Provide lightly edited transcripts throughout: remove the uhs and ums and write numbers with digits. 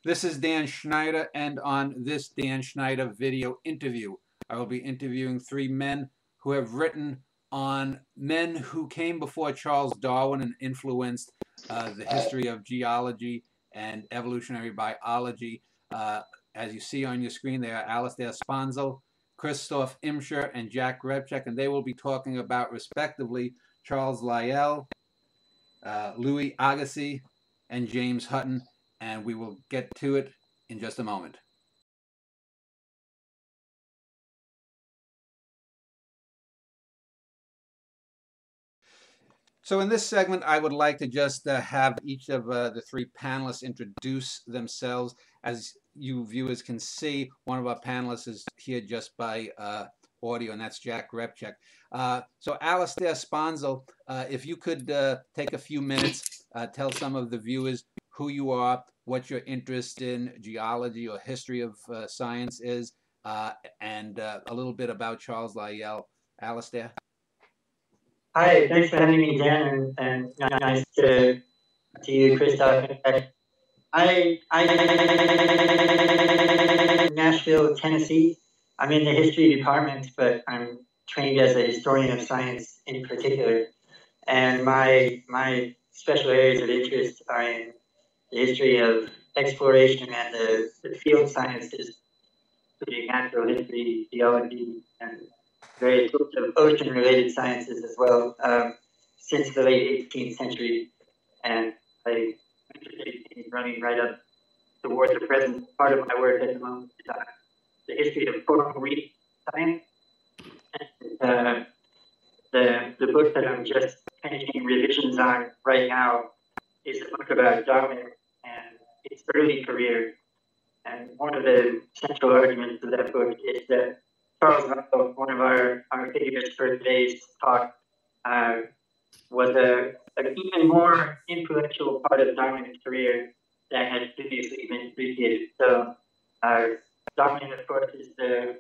This is Dan Schneider, and on this Dan Schneider video interview, I will be interviewing three men who have written on men who came before Charles Darwin and influenced the history of geology and evolutionary biology. As you see on your screen, they are Alistair Sponzel, Christoph Imscher, and Jack Rebchek, and they will be talking about, respectively, Charles Lyell, Louis Agassiz, and James Hutton, and we will get to it in just a moment. So in this segment, I would like to just have each of the three panelists introduce themselves. As you viewers can see, one of our panelists is here just by audio, and that's Jack Rebchek. So Alistair Sponzel, if you could take a few minutes, tell some of the viewers who you are, what your interest in geology or history of science is, and a little bit about Charles Lyell. Alistair? Hi, thanks for having me, Dan, and nice to you, Christoph. I Nashville, Tennessee. I'm in the history department, but I'm trained as a historian of science in particular. And my special areas of interest are in the history of exploration and the field sciences, including natural history, geology, and various sorts of ocean-related sciences as well, since the late 18th century. And I'm interested in running right up towards the present. Part of my work at the moment is the history of coral reef science. And, the book that I'm just finishing revisions on right now is a book about Darwin and his early career. And one of the central arguments of that book is that Charles Lyell, one of our figures for today's talk, was an even more influential part of Darwin's career than had previously been appreciated. So Darwin, of course, is the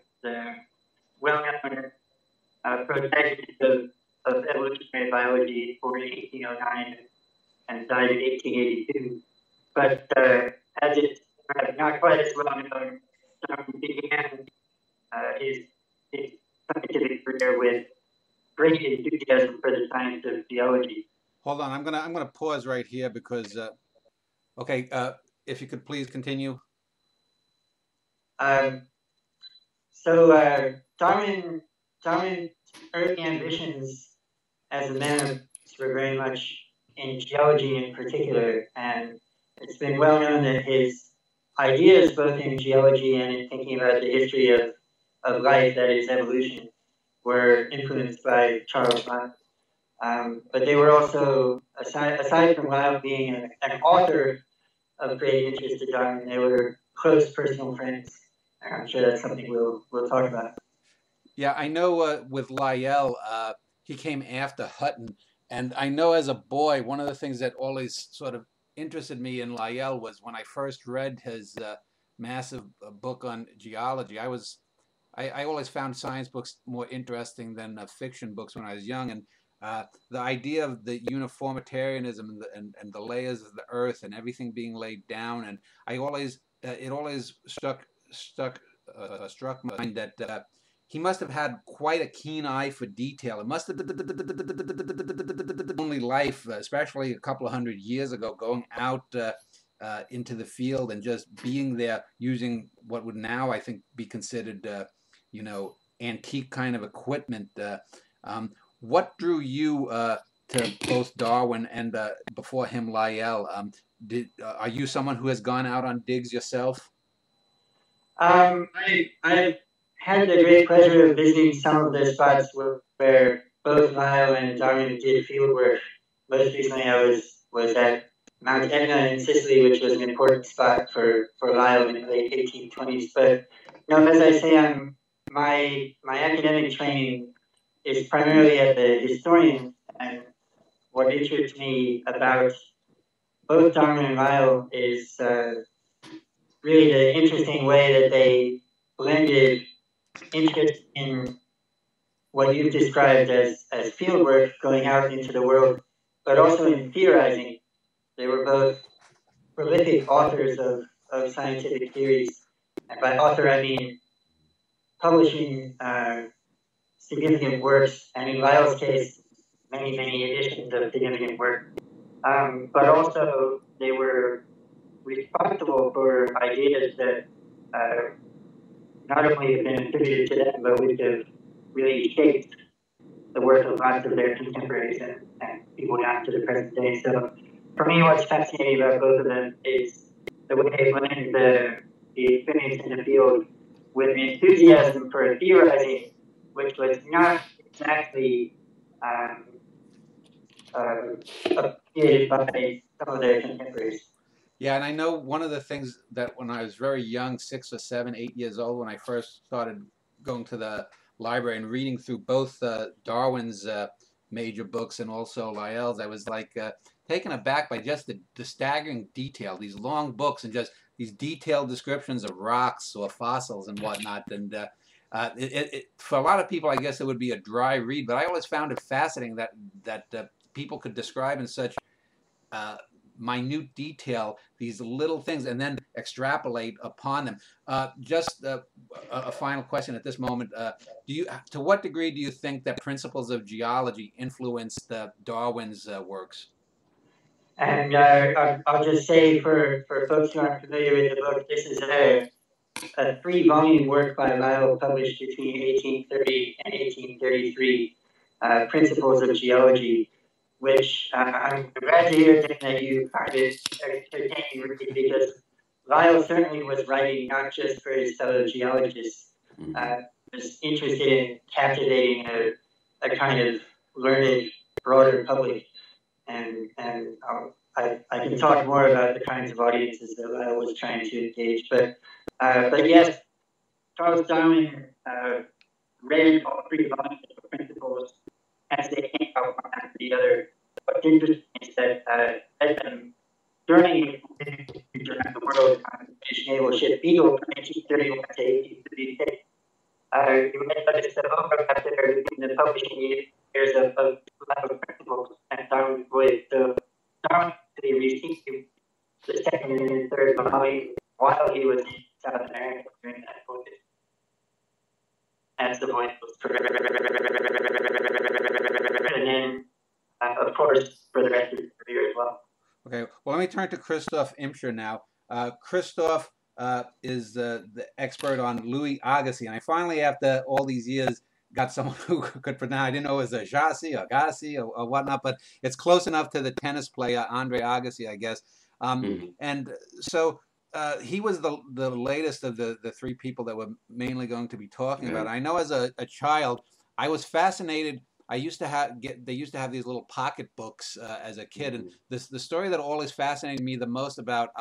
well-known protagonist of evolutionary biology, born in 1809 and died in 1882. But as it's not quite as well known, Darwin began his scientific career with great enthusiasm for the science of geology. Hold on, I'm gonna pause right here because okay, if you could please continue. So Darwin's early ambitions as a man of science were very much in geology in particular, and it's been well known that his ideas, both in geology and in thinking about the history of life, that is evolution, were influenced by Charles Lyell. But they were also, aside from Lyell being an author of great interest to Darwin, they were close personal friends. And I'm sure that's something we'll talk about. Yeah, I know with Lyell, he came after Hutton. And I know as a boy, one of the things that always sort of interested me in Lyell was when I first read his massive book on geology. I always found science books more interesting than fiction books when I was young, and the idea of the uniformitarianism and the layers of the earth and everything being laid down, and it always struck my mind that he must have had quite a keen eye for detail. It must have been only life, especially a couple of hundred years ago, going out into the field and just being there using what would now, I think, be considered, antique kind of equipment. What drew you to both Darwin and before him Lyell? Are you someone who has gone out on digs yourself? I've had the great pleasure of visiting some of the spots where both Lyell and Darwin did field work. Most recently, I was at Mount Etna in Sicily, which was an important spot for Lyell in the late 1820s. But as I say, my academic training is primarily as a historian, and what interests me about both Darwin and Lyell is really the interesting way that they blended interest in what you've described as field work, going out into the world, but also in theorizing. They were both prolific authors of scientific theories. And by author, I mean publishing significant works, and in Lyell's case, many, many editions of significant work. But also, they were responsible for ideas that not only have been attributed to them, but which have really shaped the work of lots of their contemporaries and people down to the present day. So for me, what's fascinating about both of them is the way they blend the experience in the field with enthusiasm for theorizing, which was not exactly appreciated by some of their contemporaries. Yeah, and I know one of the things that when I was very young, 6 or 7, 8 years old, when I first started going to the library and reading through both Darwin's major books and also Lyell's, I was like taken aback by just the staggering detail, these long books and just these detailed descriptions of rocks or fossils and whatnot. And for a lot of people, I guess it would be a dry read, but I always found it fascinating that people could describe in such minute detail these little things and then extrapolate upon them. Just a final question at this moment: to what degree do you think that principles of geology influenced Darwin's works? And I'll just say for folks who aren't familiar with the book, this is a 3-volume work by Lyell published between 1830 and 1833, Principles of Geology, which I'm glad to hear that you find it entertaining, because Lyell certainly was writing not just for his fellow geologists, was interested in captivating a kind of learned, broader public. And I can talk more about the kinds of audiences that Lyell was trying to engage. But yes, Charles Darwin read all 3 volumes of Principles as they came out one after the other. What's interesting is that during the world on the British naval ship Beagle from 1831 to 1836, you may notice that overlap there between the publishing years of Principles and Darwin's voyage. So Darwin actually received the second and third volume while he was in South America during that voyage, as the voyage was and then, of course, for the rest of his career as well. Okay, well, let me turn to Christoph Imscher now. Christoph is the expert on Louis Agassiz, and I finally, after all these years, got someone who could pronounce. I didn't know it was Agassiz or whatnot, but it's close enough to the tennis player Andre Agassi, I guess. And so he was the latest of the 3 people that we're mainly going to be talking about. I know as a child, I was fascinated. They used to have these little pocket books as a kid, and the story that always fascinated me the most about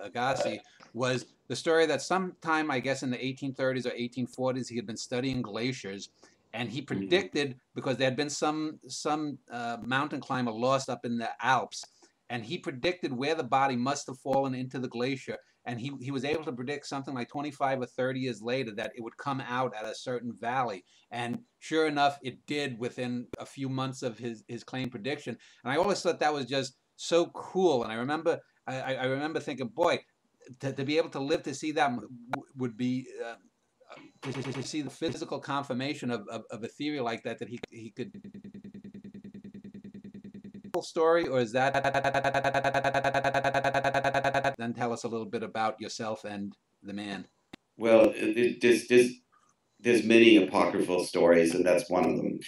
Agassiz was the story that sometime, I guess in the 1830s or 1840s, he had been studying glaciers, and he predicted, because there had been some mountain climber lost up in the Alps, and he predicted where the body must have fallen into the glacier, and he was able to predict something like 25 or 30 years later that it would come out at a certain valley, and sure enough, it did within a few months of his claimed prediction. And I always thought that was just so cool, and I remember thinking, boy, to be able to live to see that would be to see the physical confirmation of a theory like that he could. Story, or is that? Then tell us a little bit about yourself and the man. Well, there's many apocryphal stories, and that's one of them.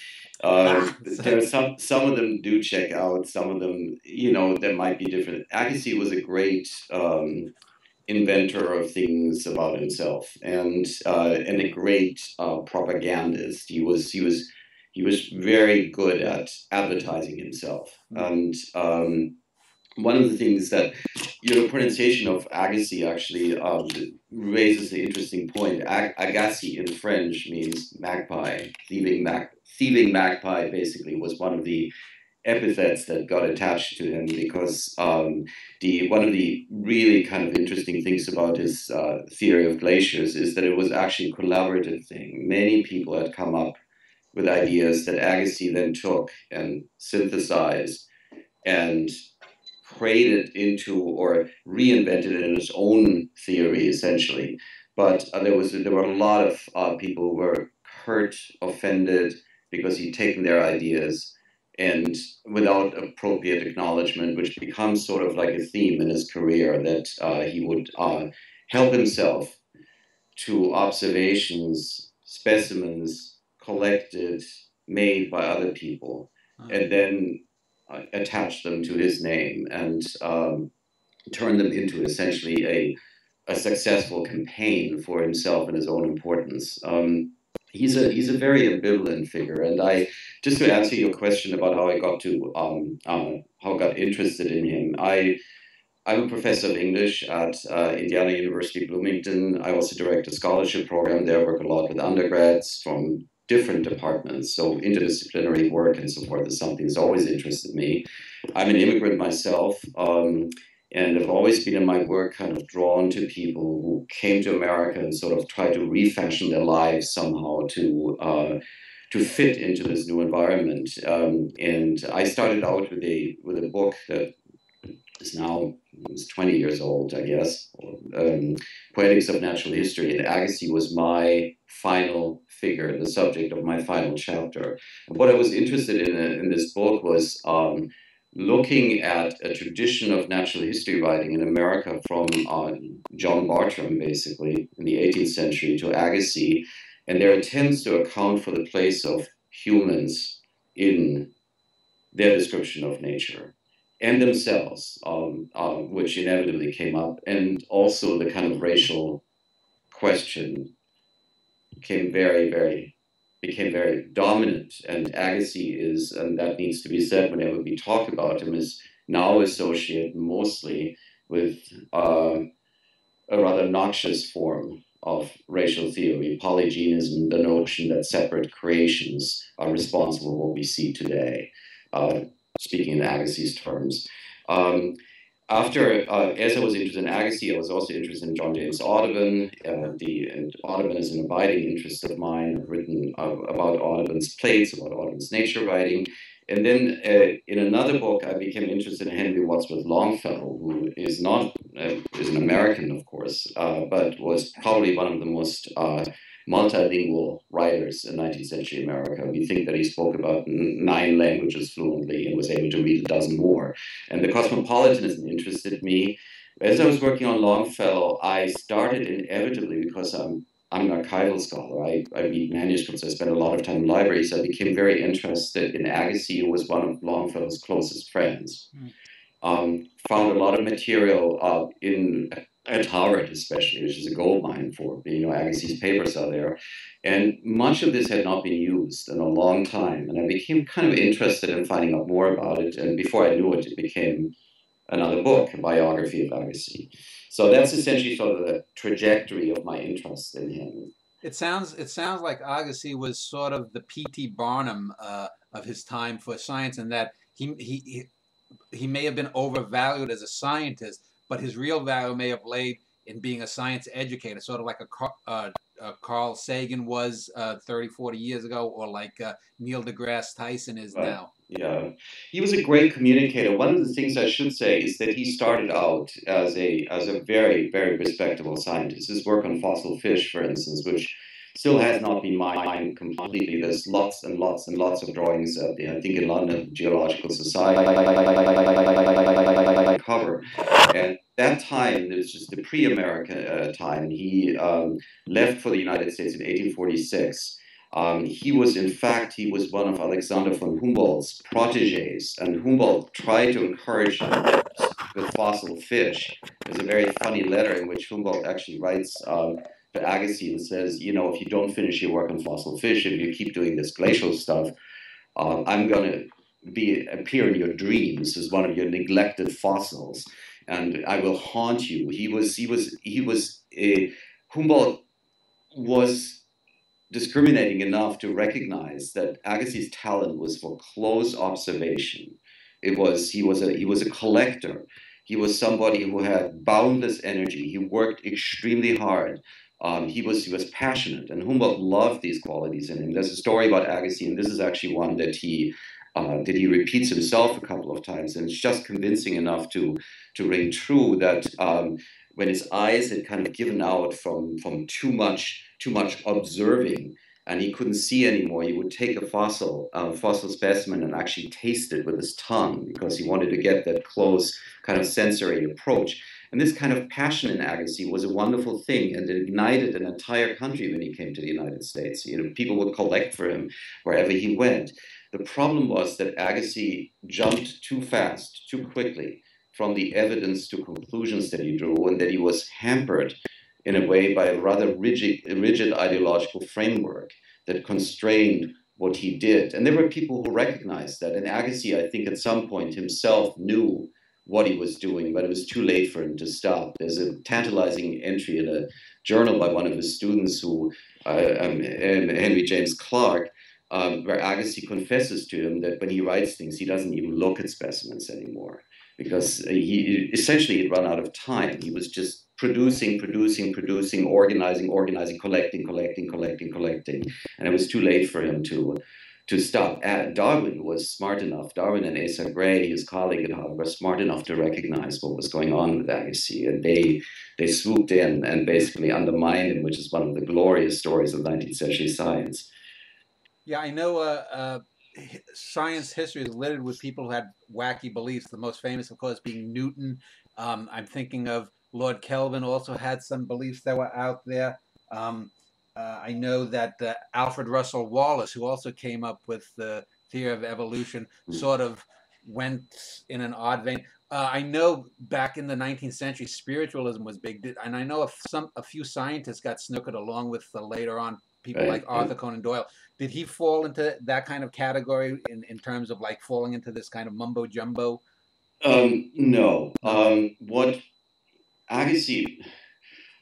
There's some of them do check out. Some of them, that might be different. Agassiz was a great inventor of things about himself, and a great propagandist. He was very good at advertising himself. And one of the things that, pronunciation of Agassiz actually raises an interesting point. Agassiz in French means magpie. Thieving magpie basically was one of the epithets that got attached to him, because one of the really kind of interesting things about his theory of glaciers is that it was actually a collaborative thing. Many people had come up with ideas that Agassiz then took and synthesized and created into or reinvented it in his own theory, essentially. But there were a lot of people who were hurt, offended, because he'd taken their ideas and without appropriate acknowledgement, which becomes sort of like a theme in his career, that he would help himself to observations, specimens collected, made by other people, and then attach them to his name and turn them into essentially a successful campaign for himself and his own importance. He's a very ambivalent figure, and just to answer your question about how I got to how I got interested in him, I'm a professor of English at Indiana University Bloomington. I also direct a scholarship program there. I work a lot with undergrads from different departments, so interdisciplinary work and so forth is something that's always interested me. I'm an immigrant myself. And I've always been in my work kind of drawn to people who came to America and sort of tried to refashion their lives somehow to fit into this new environment. And I started out with a book that is now 20 years old, I guess, Poetics of Natural History. And Agassiz was my final figure, the subject of my final chapter. And what I was interested in this book was looking at a tradition of natural history writing in America from John Bartram, basically, in the 18th century to Agassiz, and their attempts to account for the place of humans in their description of nature and themselves, which inevitably came up, and also the kind of racial question became very dominant. And Agassiz is, and that needs to be said whenever we talk about him, is now associated mostly with a rather noxious form of racial theory, polygenism, the notion that separate creations are responsible for what we see today, speaking in Agassiz's terms. As I was interested in Agassiz, I was also interested in John James Audubon. And Audubon is an abiding interest of mine. I've written about Audubon's plates, about Audubon's nature writing. And then in another book, I became interested in Henry Wadsworth Longfellow, who is an American, of course, but was probably one of the most multilingual writers in 19th century America. We think that he spoke about 9 languages fluently and was able to read a dozen more. And the cosmopolitanism interested me. As I was working on Longfellow, I started inevitably, because I'm an archival scholar. I read manuscripts. I spend a lot of time in libraries. I became very interested in Agassiz, who was one of Longfellow's closest friends. Found a lot of material at Harvard, especially, which is a gold mine for, Agassiz's papers are there. And much of this had not been used in a long time. And I became kind of interested in finding out more about it. And before I knew it, it became another book, a biography of Agassiz. So that's essentially sort of the trajectory of my interest in him. It sounds like Agassiz was sort of the P.T. Barnum of his time for science, in that he may have been overvalued as a scientist, but his real value may have laid in being a science educator, sort of like a Carl Sagan was 30, 40 years ago, or like Neil deGrasse Tyson is now. Yeah, he was a great communicator. One of the things I should say is that he started out as a very, very respectable scientist. His work on fossil fish, for instance, which still has not been mined completely. There's lots and lots and lots of drawings out there. I think in London Geological Society cover. And that time, it was just the pre-American time. He left for the United States in 1846. He was one of Alexander von Humboldt's proteges, and Humboldt tried to encourage him with fossil fish. There's a very funny letter in which Humboldt actually writes to Agassiz and says, if you don't finish your work on fossil fish, if you keep doing this glacial stuff, I'm going to appear in your dreams as one of your neglected fossils, and I will haunt you. Humboldt was discriminating enough to recognize that Agassiz's talent was for close observation. He was a collector. He was somebody who had boundless energy. He worked extremely hard. He was passionate, and Humboldt loved these qualities in him. There's a story about Agassiz, and this is actually one that he that he repeats himself a couple of times, and it's just convincing enough to ring true that when his eyes had kind of given out from too much observing, and he couldn't see anymore, he would take a fossil specimen and actually taste it with his tongue because he wanted to get that close kind of sensory approach. And this kind of passion in Agassiz was a wonderful thing, and it ignited an entire country when he came to the United States. People would collect for him wherever he went. The problem was that Agassiz jumped too fast, too quickly from the evidence to conclusions that he drew, and that he was hampered in a way by a rather rigid ideological framework that constrained what he did. And there were people who recognized that. And Agassiz, I think, at some point himself knew what he was doing, but it was too late for him to stop. There's a tantalizing entry in a journal by one of his students, Henry James Clark, where Agassiz confesses to him that when he writes things, he doesn't even look at specimens anymore, because he essentially had run out of time. He was just producing, organizing, collecting. And it was too late for him to stop. Darwin was smart enough, Darwin and Asa Gray, his colleague at Harvard, were smart enough to recognize what was going on with Agassiz. And they swooped in and basically undermined him, which is one of the glorious stories of 19th century science. Yeah, I know science history is littered with people who had wacky beliefs. The most famous, of course, being Newton. I'm thinking of Lord Kelvin also had some beliefs that were out there. I know that Alfred Russel Wallace, who also came up with the theory of evolution, sort of went in an odd vein. I know back in the 19th century, spiritualism was big, and I know a few scientists got snookered along with later on people like Arthur Conan Doyle. Did he fall into that kind of category in terms of like falling into this kind of mumbo jumbo? No. What Agassiz,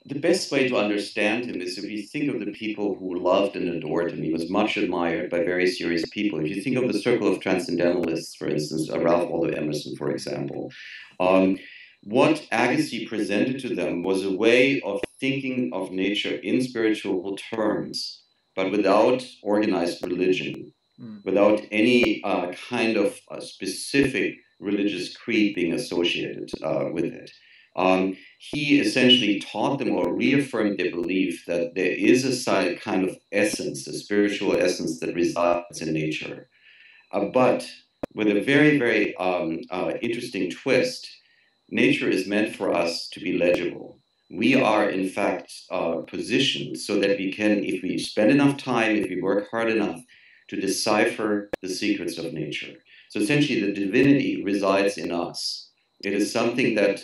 the best way to understand him is if you think of the people who loved and adored him. He was much admired by very serious people. If you think of the circle of transcendentalists, for instance, Ralph Waldo Emerson, for example, what Agassiz presented to them was a way of thinking of nature in spiritual terms, but without organized religion, without any kind of specific religious creed being associated with it. He essentially taught them or reaffirmed their belief that there is a kind of essence, a spiritual essence that resides in nature. But with a very, very interesting twist, nature is meant for us to be legible. We are, in fact, positioned so that we can, if we spend enough time, if we work hard enough, to decipher the secrets of nature. So essentially, the divinity resides in us. It is something that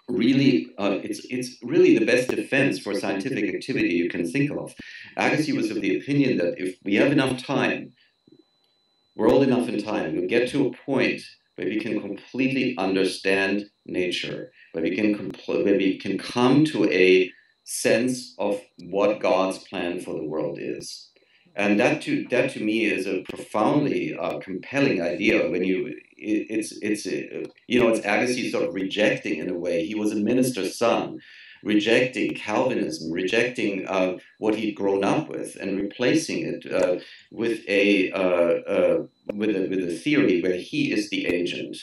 really, it's really the best defense for scientific activity you can think of. Agassiz was of the opinion that if we have enough time, we're old enough in time, we'll get to a point where we can completely understand nature, where we can come to a sense of what God's plan for the world is. And that to me is a profoundly compelling idea. When it's Agassiz sort of rejecting, in a way, he was a minister's son, rejecting Calvinism, rejecting what he'd grown up with, and replacing it with a theory where he is the agent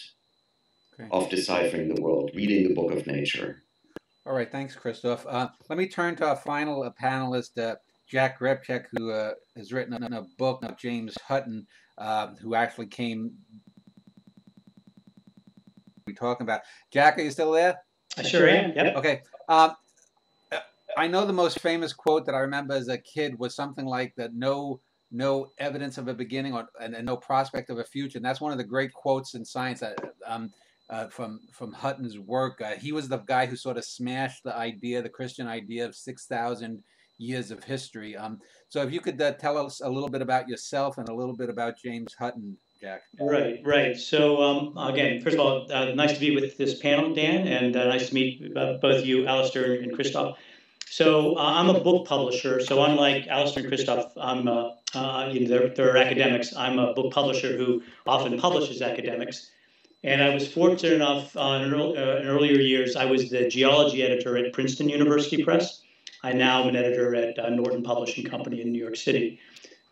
of deciphering the world, reading the book of nature. All right, thanks, Christoph. Let me turn to our final panelist, Jack Repchek, who has written a book of James Hutton, who actually came. We're talking about. Jack, are you still there? I sure am. Yep. Okay. I know the most famous quote that I remember as a kid was something like that: "No evidence of a beginning, and no prospect of a future." And that's one of the great quotes in science from Hutton's work. He was the guy who sort of smashed the Christian idea of 6,000 years of history. So if you could tell us a little bit about yourself and a little bit about James Hutton, Jack. Right. So again, first of all, nice to be with this panel, Dan, and nice to meet both you, Alistair and Christoph. So I'm a book publisher. So unlike Alistair and Christoph, they're academics. I'm a book publisher who often publishes academics. And I was fortunate enough in earlier years, I was the geology editor at Princeton University Press. I now am an editor at Norton Publishing Company in New York City.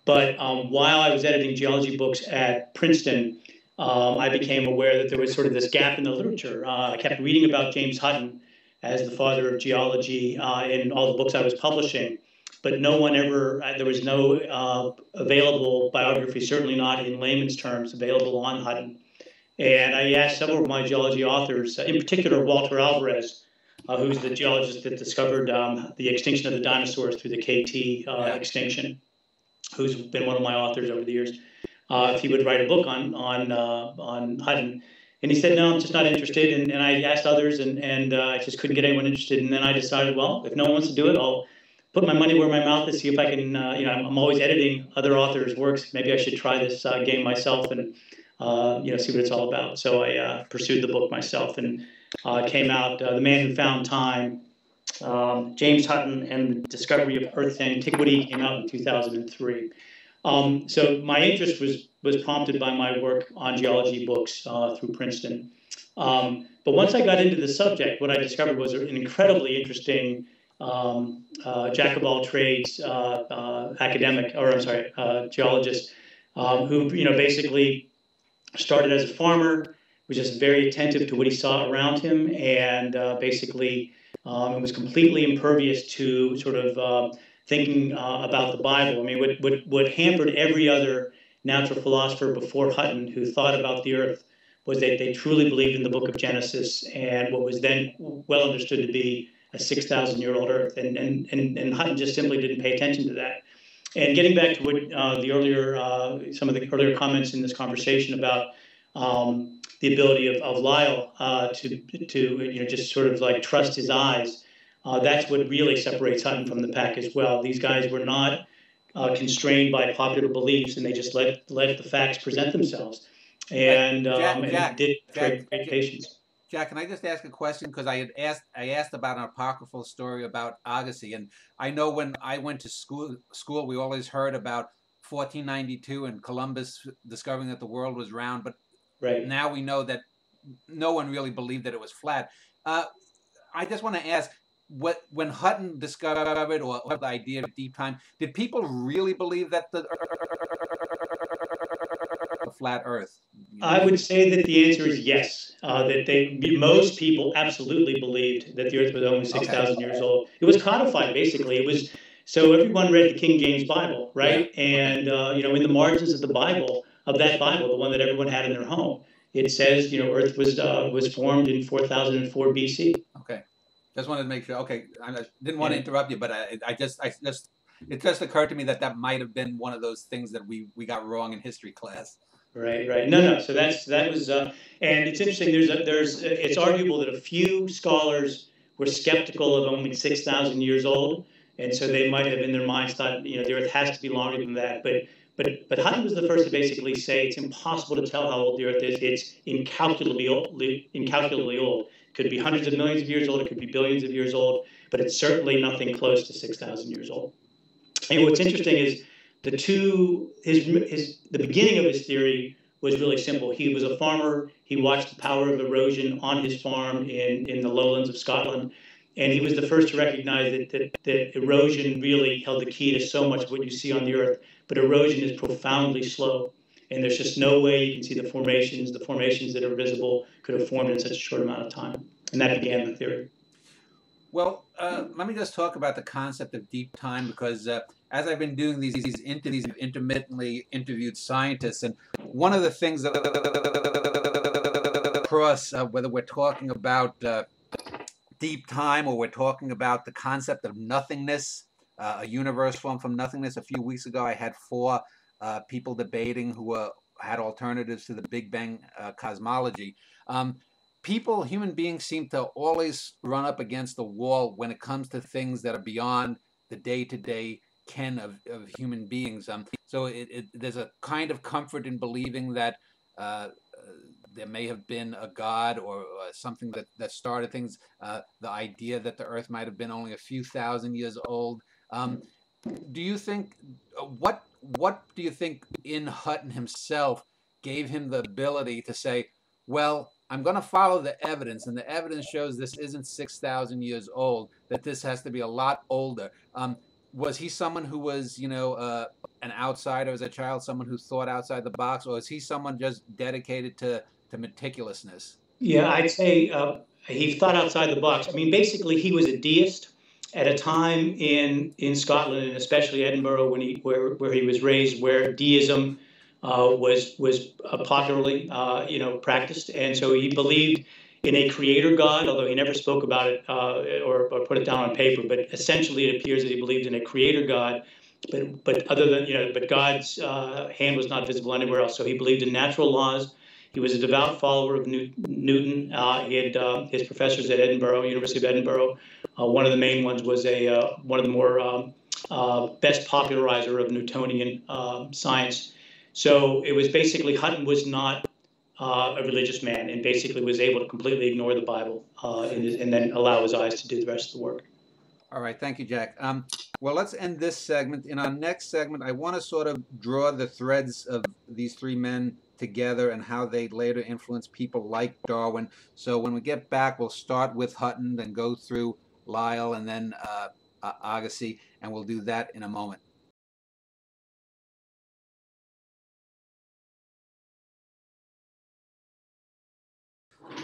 But while I was editing geology books at Princeton, I became aware that there was sort of this gap in the literature. I kept reading about James Hutton as the father of geology in all the books I was publishing, but no one ever, there was no available biography, certainly not in layman's terms, available on Hutton. And I asked several of my geology authors, in particular Walter Alvarez, who's the geologist that discovered the extinction of the dinosaurs through the KT extinction, who's been one of my authors over the years, if he would write a book on Hutton. And he said, no, I'm just not interested. And I asked others, and I just couldn't get anyone interested. And then I decided, well, if no one wants to do it, I'll put my money where my mouth is, see if I can, I'm always editing other authors' works. Maybe I should try this game myself and, see what it's all about. So I pursued the book myself and came out, The Man Who Found Time, James Hutton and the Discovery of Earth's Antiquity, came out in 2003. So my interest was prompted by my work on geology books through Princeton. But once I got into the subject, what I discovered was an incredibly interesting jack of all trades geologist who basically started as a farmer, was just very attentive to what he saw around him, and basically was completely impervious to sort of thinking about the Bible. I mean, what hampered every other natural philosopher before Hutton who thought about the earth was that they truly believed in the book of Genesis and what was then well understood to be a 6,000-year-old earth. And Hutton just simply didn't pay attention to that. And getting back to what some of the earlier comments in this conversation about the ability of Lyell to just sort of like trust his eyes, that's what really separates Hutton from the pack as well. These guys were not constrained by popular beliefs, and they just let the facts present themselves, and did great patience. Jack, can I just ask a question? Because I asked about an apocryphal story about Agassiz, and I know when I went to school, we always heard about 1492 and Columbus discovering that the world was round, but now we know that no one really believed that it was flat. I just want to ask, when Hutton discovered or the idea of deep time, did people really believe that the flat Earth? I would say that the answer is yes. Most people absolutely believed that the Earth was only 6,000 years old. It was codified, basically. It was so everyone read the King James Bible, right? Yeah. And in the margins of the Bible, the one that everyone had in their home, it says Earth was formed in 4004 BC. Okay, just wanted to make sure. Okay, I didn't want to interrupt you, but it just occurred to me that might have been one of those things that we got wrong in history class. Right. No. So that was, and it's interesting. It's arguable that a few scholars were skeptical of only 6,000 years old, and so they might have in their minds thought the Earth has to be longer than that. But Hutton was the first to basically say it's impossible to tell how old the Earth is. It's incalculably old. It could be hundreds of millions of years old. It could be billions of years old. But it's certainly nothing close to 6,000 years old. And what's interesting is the beginning of his theory was really simple. He was a farmer. He watched the power of erosion on his farm in the lowlands of Scotland. And he was the first to recognize that erosion really held the key to so much of what you see on the Earth. But erosion is profoundly slow. And there's just no way you can see the formations that are visible could have formed in such a short amount of time. And that began the theory. Well, let me just talk about the concept of deep time, because as I've been doing these interviews, I've intermittently interviewed scientists, and one of the things that across, whether we're talking about deep time or we're talking about the concept of nothingness, a universe formed from nothingness. A few weeks ago, I had 4 people debating who had alternatives to the Big Bang cosmology. Human beings seem to always run up against the wall when it comes to things that are beyond the day-to-day ken of human beings. So there's a kind of comfort in believing that there may have been a God or something that started things. The idea that the Earth might have been only a few thousand years old. Do you think what do you think in Hutton himself gave him the ability to say, well, I'm going to follow the evidence, and the evidence shows this isn't 6,000 years old, that this has to be a lot older. was he someone who was, an outsider as a child, someone who thought outside the box, or is he someone just dedicated to meticulousness? Yeah, I'd say he thought outside the box. I mean, basically, he was a deist at a time in Scotland, and especially Edinburgh, where he was raised, where deism was popularly practiced, and so he believed in a creator God, although he never spoke about it or put it down on paper. But essentially, it appears that he believed in a creator God. But other than but God's hand was not visible anywhere else. So he believed in natural laws. He was a devout follower of Newton. He had his professors at Edinburgh, University of Edinburgh. One of the main ones was one of the more best popularizer of Newtonian science. So it was basically Hutton was not a religious man, and basically was able to completely ignore the Bible and then allow his eyes to do the rest of the work. All right, thank you, Jack. Well, let's end this segment. In our next segment, I want to sort of draw the threads of these three men together and how they later influenced people like Darwin. So when we get back, we'll start with Hutton, then go through Lyell, and then Agassiz, and we'll do that in a moment.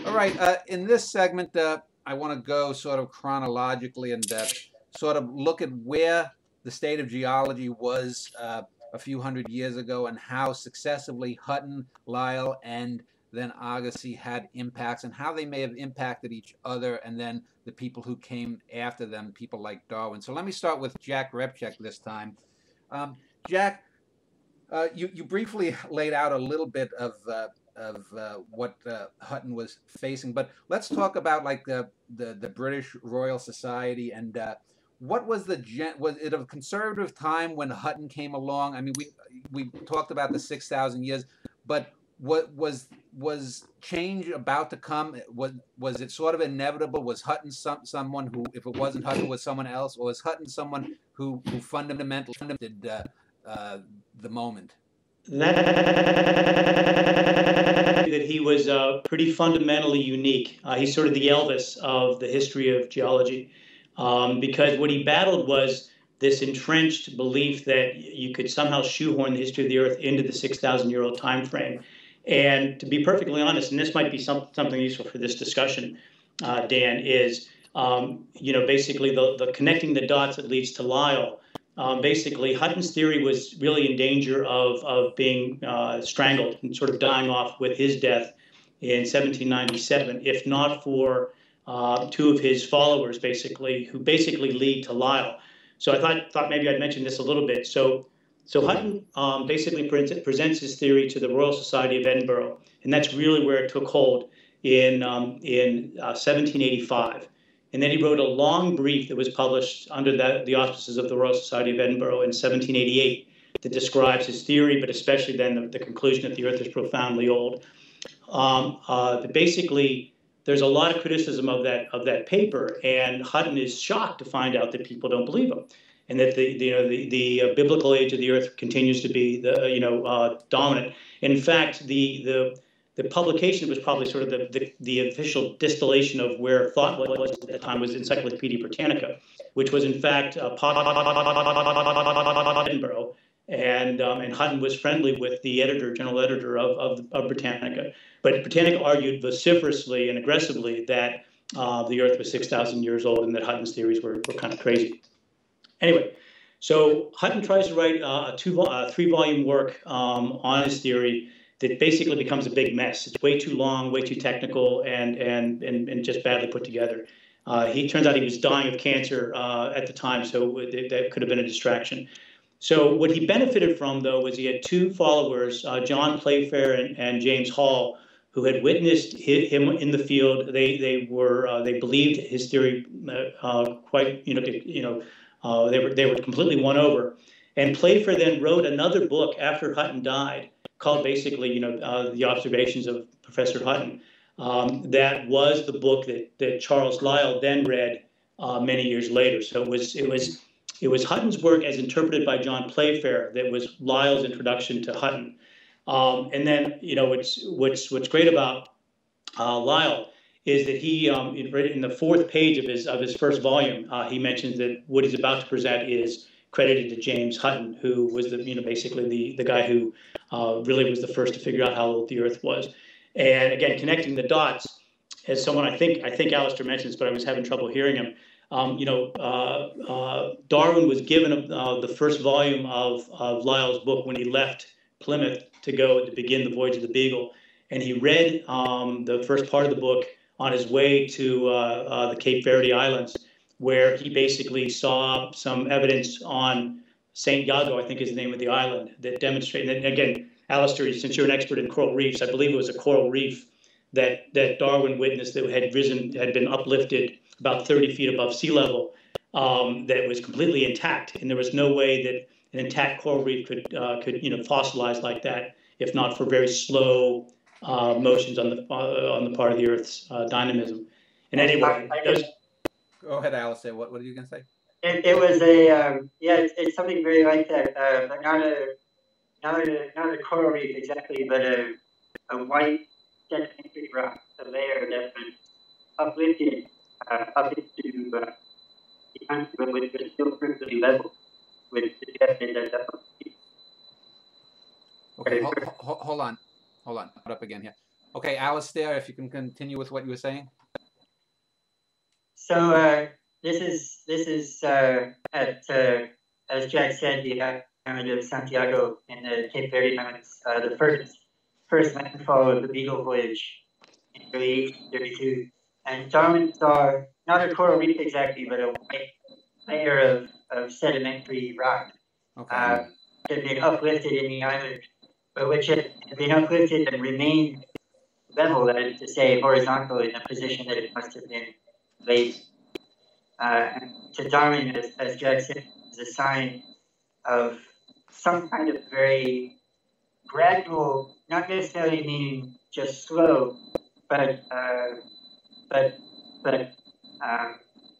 All right, in this segment, I want to go sort of chronologically and sort of look at where the state of geology was a few hundred years ago and how successively Hutton, Lyell, and then Agassiz had impacts and how they may have impacted each other and then the people who came after them, people like Darwin. So let me start with Jack Repchek this time. Jack, you briefly laid out a little bit of what Hutton was facing, but let's talk about like the British Royal Society and what was was it a conservative time when Hutton came along? I mean, we talked about the 6,000 years, but what was change about to come? Was it sort of inevitable? Was Hutton someone who, if it wasn't Hutton, was someone else, or was Hutton someone who fundamentally did the moment? That he was pretty fundamentally unique. He's sort of the Elvis of the history of geology, because what he battled was this entrenched belief that you could somehow shoehorn the history of the Earth into the 6,000-year-old time frame. And to be perfectly honest, and this might be something useful for this discussion, Dan, is basically the connecting the dots that leads to Lyell. Basically, Hutton's theory was really in danger of being strangled and sort of dying off with his death in 1797, if not for two of his followers, who basically lead to Lyell. So I thought maybe I'd mention this a little bit. So Hutton basically presents his theory to the Royal Society of Edinburgh, and that's really where it took hold in 1785. And then he wrote a long brief that was published under the auspices of the Royal Society of Edinburgh in 1788 that describes his theory, but especially then the conclusion that the Earth is profoundly old. Basically, there's a lot of criticism of that paper, and Hutton is shocked to find out that people don't believe him, and that the biblical age of the Earth continues to be dominant. And in fact, the publication was probably sort of the official distillation of where thought was at the time was Encyclopedia Britannica, which was in fact Edinburgh, and Hutton was friendly with the general editor of Britannica. But Britannica argued vociferously and aggressively that the Earth was 6,000 years old and that Hutton's theories were kind of crazy. Anyway, so Hutton tries to write a 3-volume work on his theory that basically becomes a big mess. It's way too long, way too technical, and just badly put together. He turns out he was dying of cancer at the time, so that could have been a distraction. So what he benefited from, though, was he had two followers, John Playfair and James Hall, who had witnessed him in the field. They believed his theory quite, they were completely won over. And Playfair then wrote another book after Hutton died, called basically, the Observations of Professor Hutton. That was the book that Charles Lyell then read many years later. So it was Hutton's work as interpreted by John Playfair that was Lyell's introduction to Hutton. And then, what's great about Lyell is that he, in the 4th page of his first volume, he mentions that what he's about to present is, credited to James Hutton, who was basically the guy who really was the first to figure out how old the Earth was. And again, connecting the dots, as someone I think Alistair mentioned this, but I was having trouble hearing him. Darwin was given the first volume of Lyell's book when he left Plymouth to go to begin the voyage of the Beagle, and he read the first part of the book on his way to the Cape Verde Islands, where he basically saw some evidence on St. Iago, I think is the name of the island, that demonstrated. And again, Alistair, since you're an expert in coral reefs, I believe it was a coral reef that Darwin witnessed that had been uplifted about 30 feet above sea level, that was completely intact, and there was no way that an intact coral reef could fossilize like that, if not for very slow motions on the part of the Earth's dynamism. And anyway, go ahead, Alistair. What are you going to say? It was it's something very like that, but not a coral reef exactly, but a white sedimentary rock, a layer that was uplifted up into the country, but which was still perfectly level, which suggested that that was. Okay, hold on. Put up again here. Okay, Alistair, if you can continue with what you were saying. So this is at as Jack said, the island of Santiago in the Cape Verde Islands, the first landfall of the Beagle voyage in early 1832. And Darwin saw not a coral reef exactly, but a white layer of sedimentary rock that had been uplifted in the island, but which had been uplifted and remained level, that is to say, horizontal in the position that it must have been laid. And to Darwin, as Jack said, is a sign of some kind of very gradual, not necessarily meaning just slow, but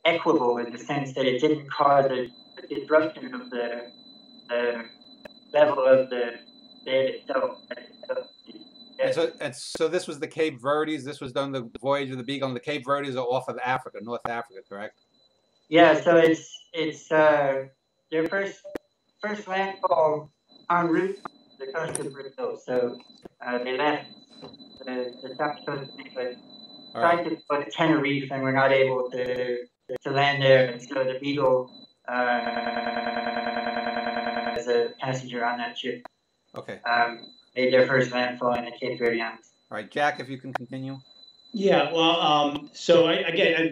equable in the sense that it didn't cause a disruption of the level of the bed itself. And so this was the Cape Verdes. This was done the voyage of the Beagle, and the Cape Verdes are off of Africa, North Africa, correct? Yeah. So it's their first landfall en route to the coast of Brazil. So they left the south coast of England, tried to go to Tenerife, and were not able to land there. And so the Beagle, as a passenger on that ship, made their first landfall in the Cape Verde Islands. All right, Jack, if you can continue. Yeah, well, so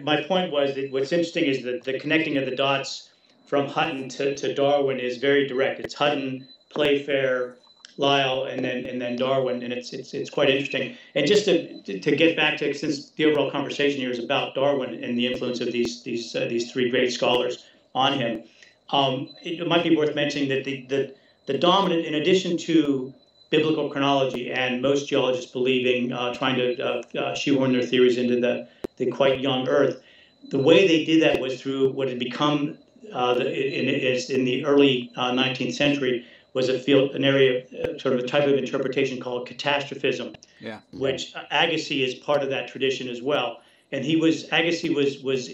my point was that what's interesting is that the connecting of the dots from Hutton to Darwin is very direct. It's Hutton, Playfair, Lyell, and then Darwin, and it's quite interesting. And just to get back to, since the overall conversation here is about Darwin and the influence of these three great scholars on him, it might be worth mentioning that the dominant, in addition to biblical chronology and most geologists believing, trying to shoehorn their theories into the quite young Earth, the way they did that was through what had become in the early 19th century was an area, sort of a type of interpretation called catastrophism, which Agassiz is part of that tradition as well. And Agassiz was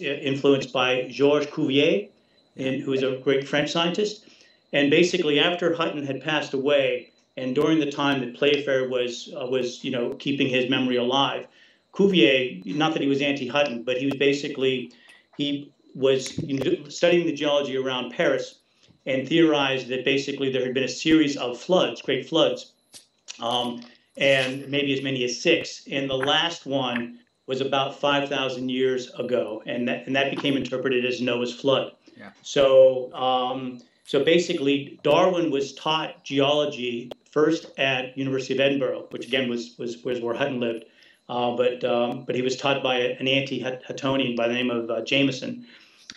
influenced by Georges Cuvier, who is a great French scientist. And basically, after Hutton had passed away, and during the time that Playfair was keeping his memory alive, Cuvier, not that he was anti-Hutton, but he was studying the geology around Paris, and theorized that basically there had been a series of floods, great floods, and maybe as many as 6. And the last one was about 5,000 years ago, and that became interpreted as Noah's flood. Yeah. So basically, Darwin was taught geology first at University of Edinburgh, which again was where Hutton lived, but he was taught by an anti-Huttonian by the name of Jameson,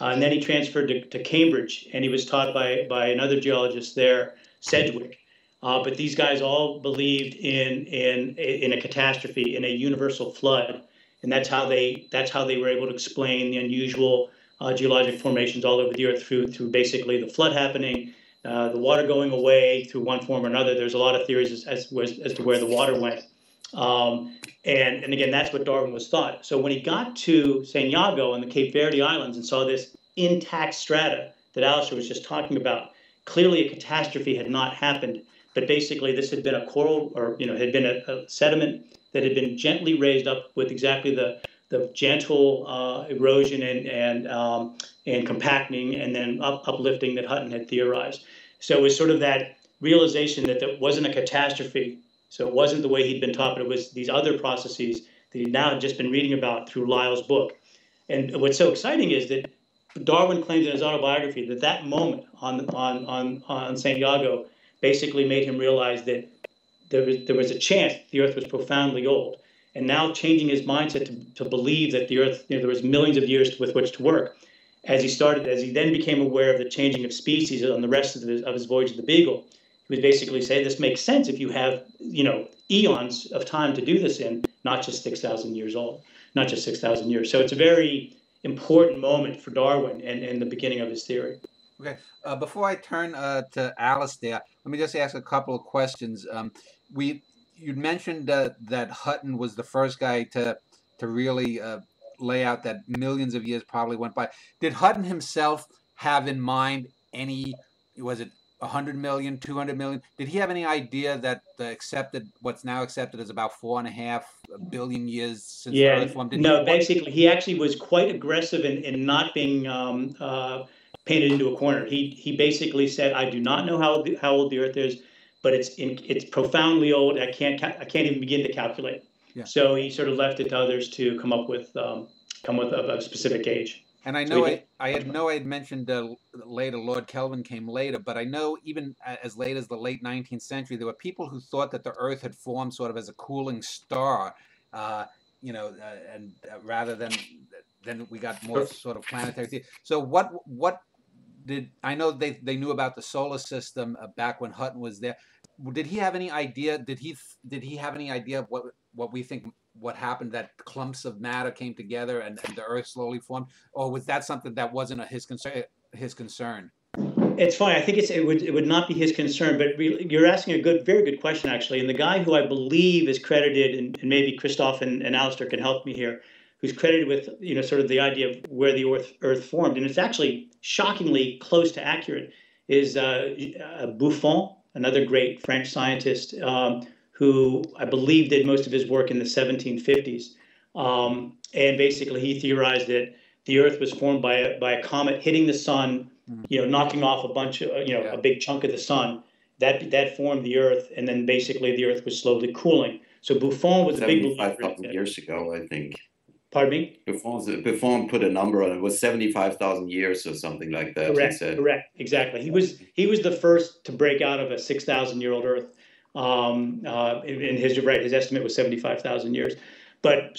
and then he transferred to Cambridge, and he was taught by another geologist there, Sedgwick. But these guys all believed in a catastrophe, in a universal flood, and that's how they were able to explain the unusual geologic formations all over the Earth through basically the flood happening, the water going away through one form or another. There's a lot of theories as to where the water went. And again, that's what Darwin was taught. So when he got to St. Iago and the Cape Verde Islands and saw this intact strata that Alistair was just talking about. Clearly, a catastrophe had not happened, but basically this had been a coral, or had been a sediment that had been gently raised up with exactly the gentle erosion and compacting and then uplifting that Hutton had theorized. So it was sort of that realization that there wasn't a catastrophe. So it wasn't the way he'd been taught, but it was these other processes that he'd now just been reading about through Lyell's book. And what's so exciting is that Darwin claims in his autobiography that that moment on St. Iago basically made him realize that there was a chance the Earth was profoundly old. And now changing his mindset to believe that the Earth, there was millions of years with which to work. As he then became aware of the changing of species on the rest of his voyage of the Beagle, he would basically say this makes sense if you have, eons of time to do this in, not just 6,000 years old, not just 6,000 years. So it's a very important moment for Darwin and the beginning of his theory. Okay. Before I turn to Alistair, let me just ask a couple of questions. You'd mentioned that Hutton was the first guy to really lay out that millions of years probably went by. Did Hutton himself have in mind was it 100 million, 200 million? Did he have any idea that what's now accepted as about 4.5 billion years since the Earth formed? Basically, he actually was quite aggressive in not being painted into a corner. He basically said, "I do not know how old the Earth is, but it's profoundly old. I can't even begin to calculate." Yeah. So he sort of left it to others to come up with a specific age. And I know I had mentioned later, Lord Kelvin came later, but I know even as late as the late 19th century, there were people who thought that the Earth had formed sort of as a cooling star, and rather than we got more sort of planetary theory. So what did I know they knew about the solar system back when Hutton was there? Did he have any idea? Did he have any idea of what we think? What happened, that clumps of matter came together and the Earth slowly formed? Or was that something that wasn't his concern? It's funny. I think it would not be his concern, but you're asking very good question, actually. And the guy who I believe is credited, and maybe Christoph and Alistair can help me here, who's credited with sort of the idea of where the Earth formed, and it's actually shockingly close to accurate, is Buffon, another great French scientist, who I believe did most of his work in the 1750s. And basically he theorized that the Earth was formed by a comet hitting the sun, knocking off a bunch of, a big chunk of the sun. That formed the Earth, and then basically the Earth was slowly cooling. So Buffon was a big believer. 75,000 years ago, I think. Pardon me? Buffon put a number on it. It was 75,000 years or something like that. Correct, exactly. He was the first to break out of a 6,000-year-old Earth. In his estimate was 75,000 years, but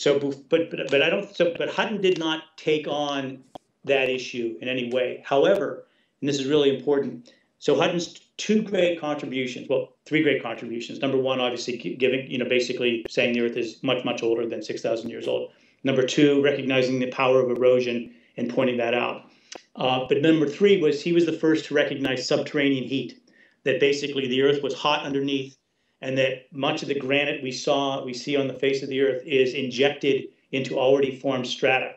Hutton did not take on that issue in any way. However, and this is really important, so Hutton's three great contributions. Number one, obviously giving, basically saying the Earth is much, much older than 6,000 years old. Number two, recognizing the power of erosion and pointing that out. But number three was he was the first to recognize subterranean heat, that basically the Earth was hot underneath, and that much of the granite we see on the face of the Earth is injected into already formed strata.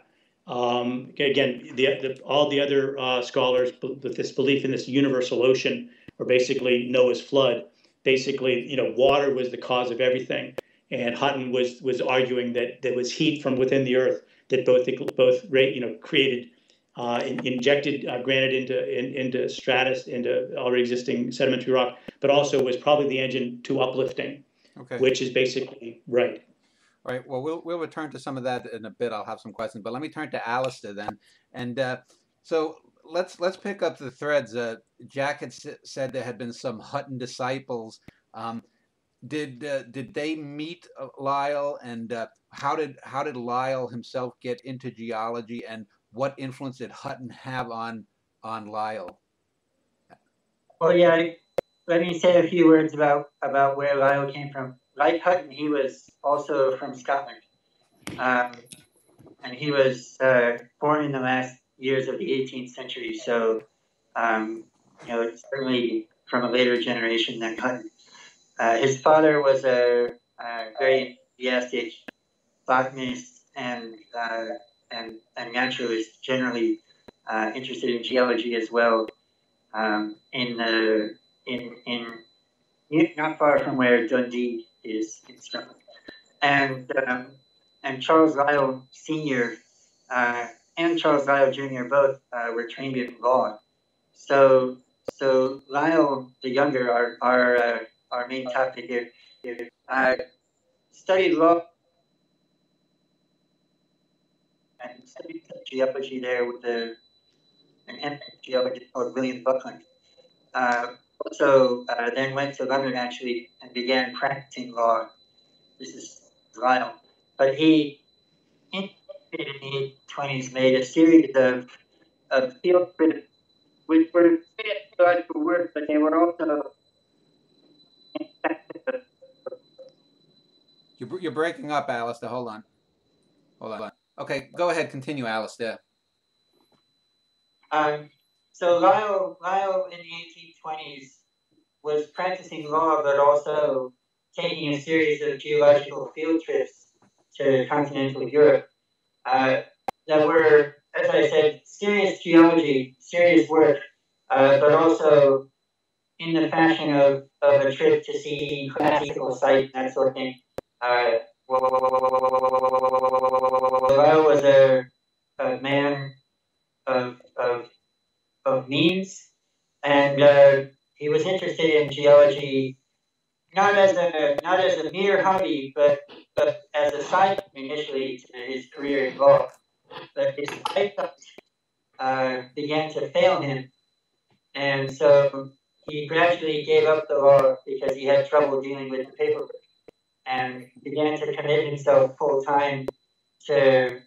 Again, all the other scholars with this belief in this universal ocean, or basically Noah's flood, basically water was the cause of everything, and Hutton was arguing that there was heat from within the Earth that both created. Injected granite into stratus, into already existing sedimentary rock, but also was probably the engine to uplifting, which is basically right. All right. Well, we'll return to some of that in a bit. I'll have some questions, but let me turn to Alistair then. And so let's pick up the threads. Jack had said there had been some Hutton disciples. Did they meet Lyell, and how did Lyell himself get into geology, and what influence did Hutton have on Lyell? Well, yeah, let me say a few words about where Lyell came from. Like Hutton, he was also from Scotland, and he was born in the last years of the 18th century. So, certainly from a later generation than Hutton. His father was a very enthusiastic botanist and naturalist, generally interested in geology as well, in not far from where Dundee is in Scotland. And Charles Lyell Sr. And Charles Lyell Jr. both were trained in law. So Lyell the Younger, our main topic here, studied law and studied geology there with an eminent geologist called William Buckland. Also, then went to London actually and began practicing law. This is Lyell. But he, in the 20s, made a series of field trips, which were theological work, but they were also. You're breaking up, Alistair. Hold on. Okay, go ahead. Continue, Alistair. So Lyell in the 1820s was practicing law, but also taking a series of geological field trips to continental Europe that were, as I said, serious geology, serious work, but also in the fashion of a trip to see classical sites and that sort of thing. Lyell was a man of means, and he was interested in geology not as a mere hobby, but as a side initially to his career in law. But his life began to fail him, and so he gradually gave up the law because he had trouble dealing with the paperwork, and began to commit himself full time to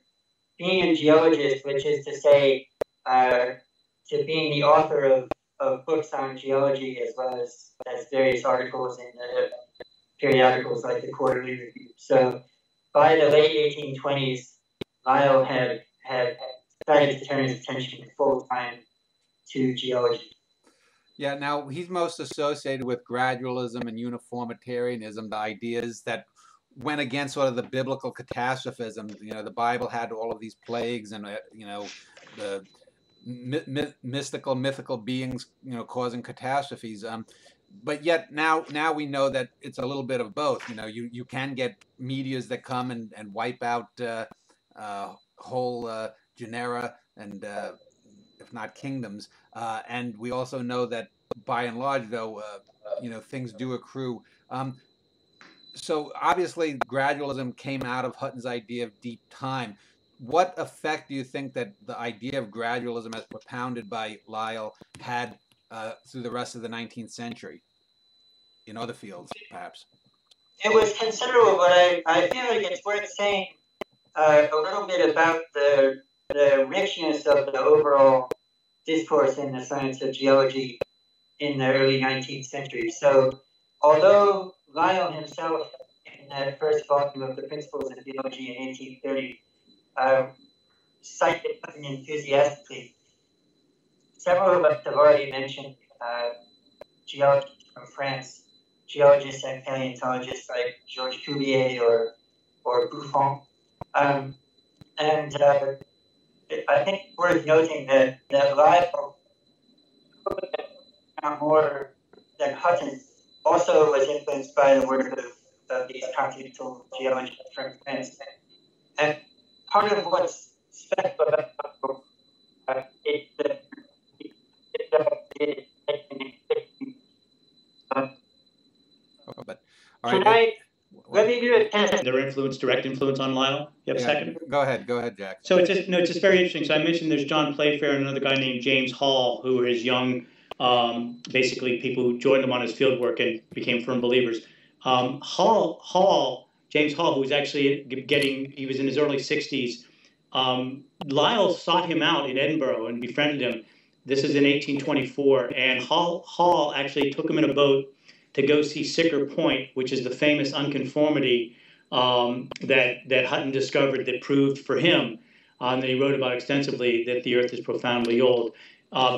being a geologist, which is to say, to being the author of books on geology, as well as various articles in the periodicals like the Quarterly Review. So by the late 1820s, Lyell had decided to turn his attention full time to geology. Yeah, now he's most associated with gradualism and uniformitarianism, the ideas that went against sort of the biblical catastrophism. You know, the Bible had all of these plagues and, you know, the mythical beings, you know, causing catastrophes. But yet now we know that it's a little bit of both. You know, you can get meteors that come and wipe out whole genera and if not kingdoms. And we also know that by and large, though, you know, things do accrue. So obviously, gradualism came out of Hutton's idea of deep time. What effect do you think that the idea of gradualism as propounded by Lyell had through the rest of the 19th century in other fields, perhaps? It was considerable, but I feel like it's worth saying a little bit about the richness of the overall discourse in the science of geology in the early 19th century. So although Lyell himself, in that first volume of the Principles of Geology in 1830, cited Hutton enthusiastically, several of us have already mentioned geologists from France, geologists and paleontologists like Georges Cuvier or Buffon. And I think it's worth noting that Lyell, more than Hutton, also was influenced by the work of these continental geologists from France. And part of what's special about is that let me do a test. Their influence, direct influence on Lyell. You have a second? Go ahead, Jack. So it's just very interesting. So I mentioned there's John Playfair and another guy named James Hall, who were his young, basically people who joined him on his field work and became firm believers. James Hall, who was actually he was in his early 60s. Lyell sought him out in Edinburgh and befriended him. This is in 1824, and Hall actually took him in a boat to go see Sicker Point, which is the famous unconformity that Hutton discovered that proved for him, that he wrote about extensively, that the Earth is profoundly old.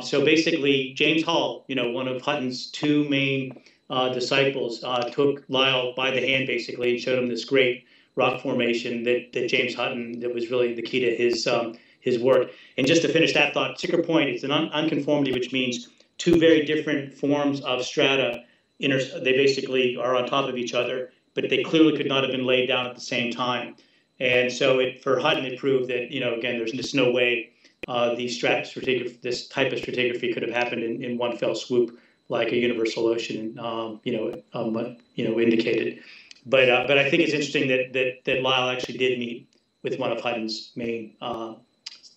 So basically, James Hall, you know, one of Hutton's two main disciples, took Lyell by the hand basically and showed him this great rock formation that James Hutton, that was really the key to his work. And just to finish that thought, ticker point is an unconformity, which means two very different forms of strata. They basically are on top of each other, but they clearly could not have been laid down at the same time. And so for Hutton, it proved that, again, there's just no way this type of stratigraphy could have happened in one fell swoop, like a universal ocean, indicated. But I think it's interesting that Lyell actually did meet with one of Hutton's main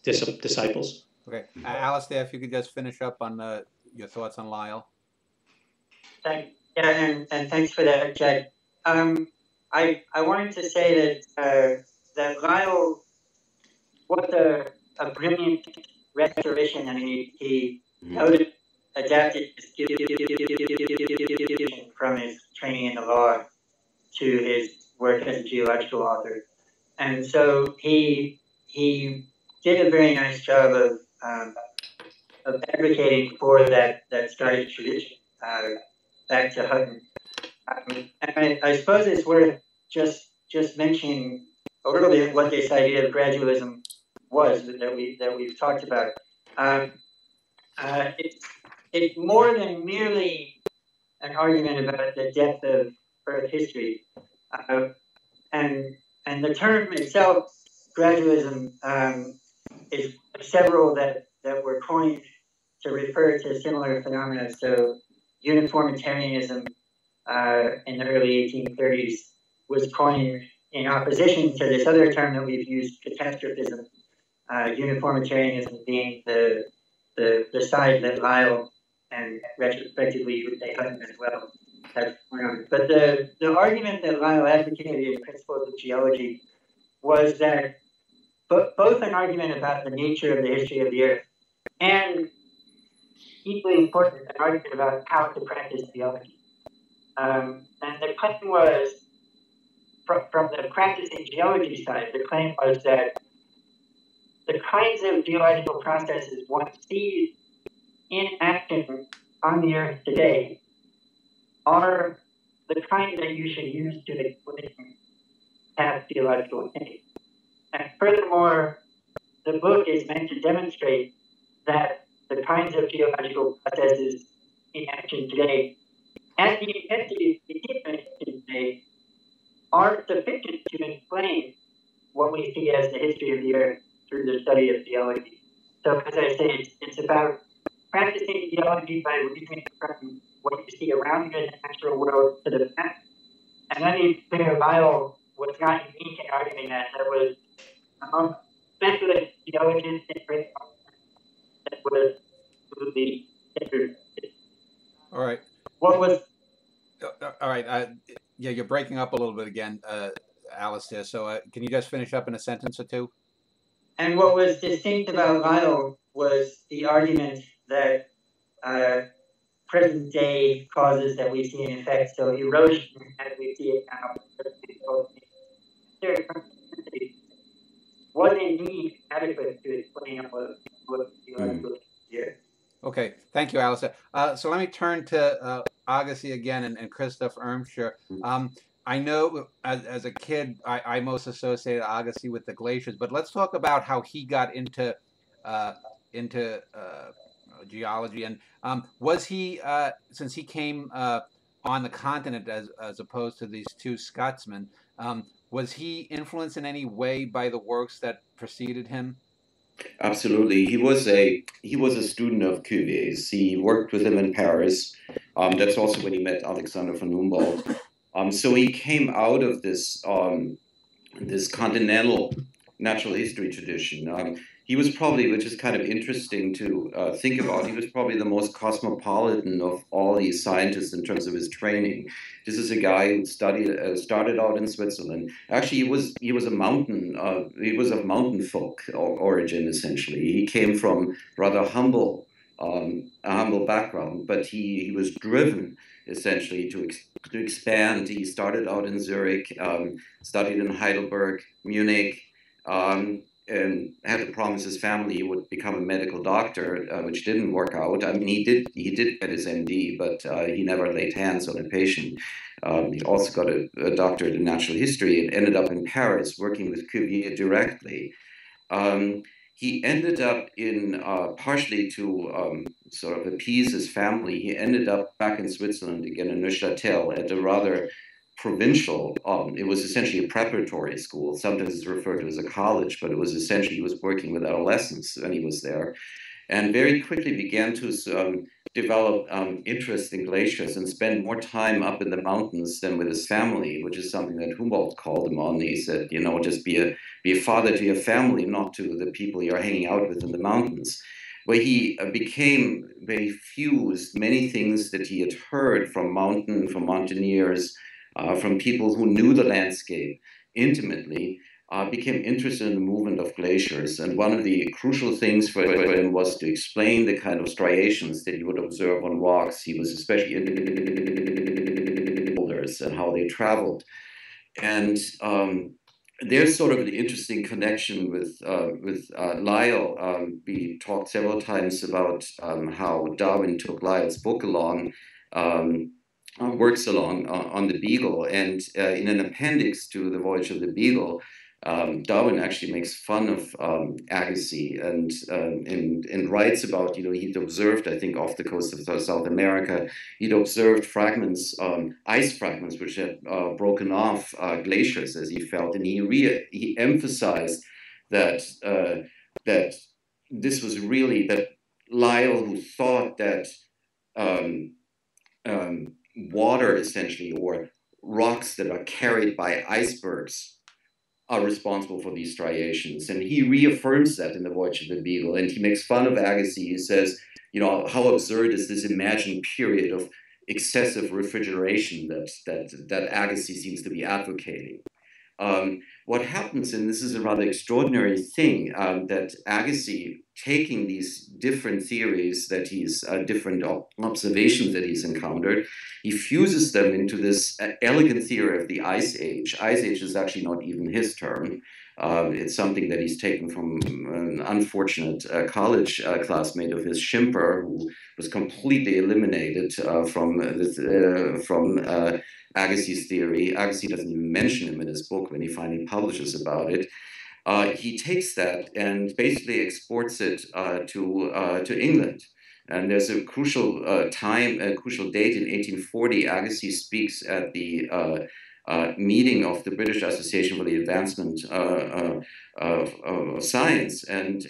disciples. Okay, Alistair, if you could just finish up on your thoughts on Lyell. And thanks for that, Jack. I wanted to say that Lyell was a brilliant restoration. I mean, he adapted from his training in the law to his work as a geological author, and so he did a very nice job of advocating for that Scottish tradition back to Hutton. And I suppose it's worth just mentioning a little bit what this idea of gradualism was that we've talked about. It's more than merely an argument about the depth of Earth history, and the term itself, gradualism, is several that were coined to refer to similar phenomena. So uniformitarianism in the early 1830s was coined in opposition to this other term that we've used, catastrophism. Uniformitarianism being the side that Lyell and retrospectively you would say Hutton as well have formed. But the argument that Lyell advocated in Principles of Geology was that both an argument about the nature of the history of the Earth and, equally important, an argument about how to practice geology. And the claim was, from the practicing geology side, the claim was that the kinds of geological processes one sees in action on the Earth today are the kind that you should use to explain past geological activity. And furthermore, the book is meant to demonstrate that the kinds of geological processes in action today and the intensities we keep mentioning today are sufficient to explain what we see as the history of the Earth through the study of geology. So as I say, it's about practicing geology by reasoning from what you see around you in the natural world to the past. And then you clear Lyell was not unique in arguing that. There was among speculative geologists in Britain that was absolutely interested. All right. What was... All right. Yeah, you're breaking up a little bit again, Alistair. So can you just finish up in a sentence or two? And what was distinct about Lyell was the argument that present-day causes that we see in effect, so erosion as we see it now, was indeed adequate to explain what here. Okay, thank you, Alistair. So let me turn to Agassiz again and Christoph Irmscher. I know as a kid, I most associated Agassiz with the glaciers, but let's talk about how he got into geology. And was he, since he came on the continent as opposed to these two Scotsmen, was he influenced in any way by the works that preceded him? Absolutely. He was a student of Cuvier's. He worked with him in Paris. That's also when he met Alexander von Humboldt. So he came out of this this continental natural history tradition. He was probably, which is kind of interesting to think about, he was probably the most cosmopolitan of all these scientists in terms of his training. This is a guy who started out in Switzerland. Actually, he was a mountain, he was of mountain folk origin, essentially. He came from rather a humble background, but he was driven essentially to expand. He started out in Zurich, studied in Heidelberg, Munich, and had to promise his family he would become a medical doctor, which didn't work out. I mean, he did get his MD, but he never laid hands on a patient. He also got a doctorate in natural history and ended up in Paris working with Cuvier directly. he ended up in, partially to sort of appease his family, he ended up back in Switzerland again in Neuchâtel at a rather provincial, it was essentially a preparatory school. Sometimes it's referred to as a college, but it was essentially, he was working with adolescents when he was there, and very quickly began to develop interest in glaciers and spend more time up in the mountains than with his family, which is something that Humboldt called him on. He said, you know, just be a father to your family, not to the people you're hanging out with in the mountains. Where he became very fused many things that he had heard from mountaineers, from people who knew the landscape intimately, became interested in the movement of glaciers. And one of the crucial things for him was to explain the kind of striations that you would observe on rocks. He was especially interested in boulders and how they traveled. And there's sort of an interesting connection with Lyell. We talked several times about how Darwin took Lyell's book along, works along on the Beagle. And in an appendix to the Voyage of the Beagle, Darwin actually makes fun of Agassiz and writes about, you know, he'd observed, I think, off the coast of South America, he'd observed fragments, ice fragments, which had broken off glaciers, as he felt, and he emphasized that that this was really that Lyell, who thought that water, essentially, or rocks that are carried by icebergs, are responsible for these striations. And he reaffirms that in the Voyage of the Beagle. And he makes fun of Agassiz. He says, you know, how absurd is this imagined period of excessive refrigeration that Agassiz seems to be advocating. What happens, and this is a rather extraordinary thing, that Agassiz, taking these different theories that he's, different observations that he's encountered, he fuses them into this elegant theory of the Ice Age. Ice Age is actually not even his term. It's something that he's taken from an unfortunate college classmate of his, Schimper, who was completely eliminated from Agassiz's theory. Agassiz doesn't even mention him in his book when he finally publishes about it. He takes that and basically exports it to England. And there's a crucial crucial date in 1840. Agassiz speaks at the meeting of the British Association for the Advancement of Science and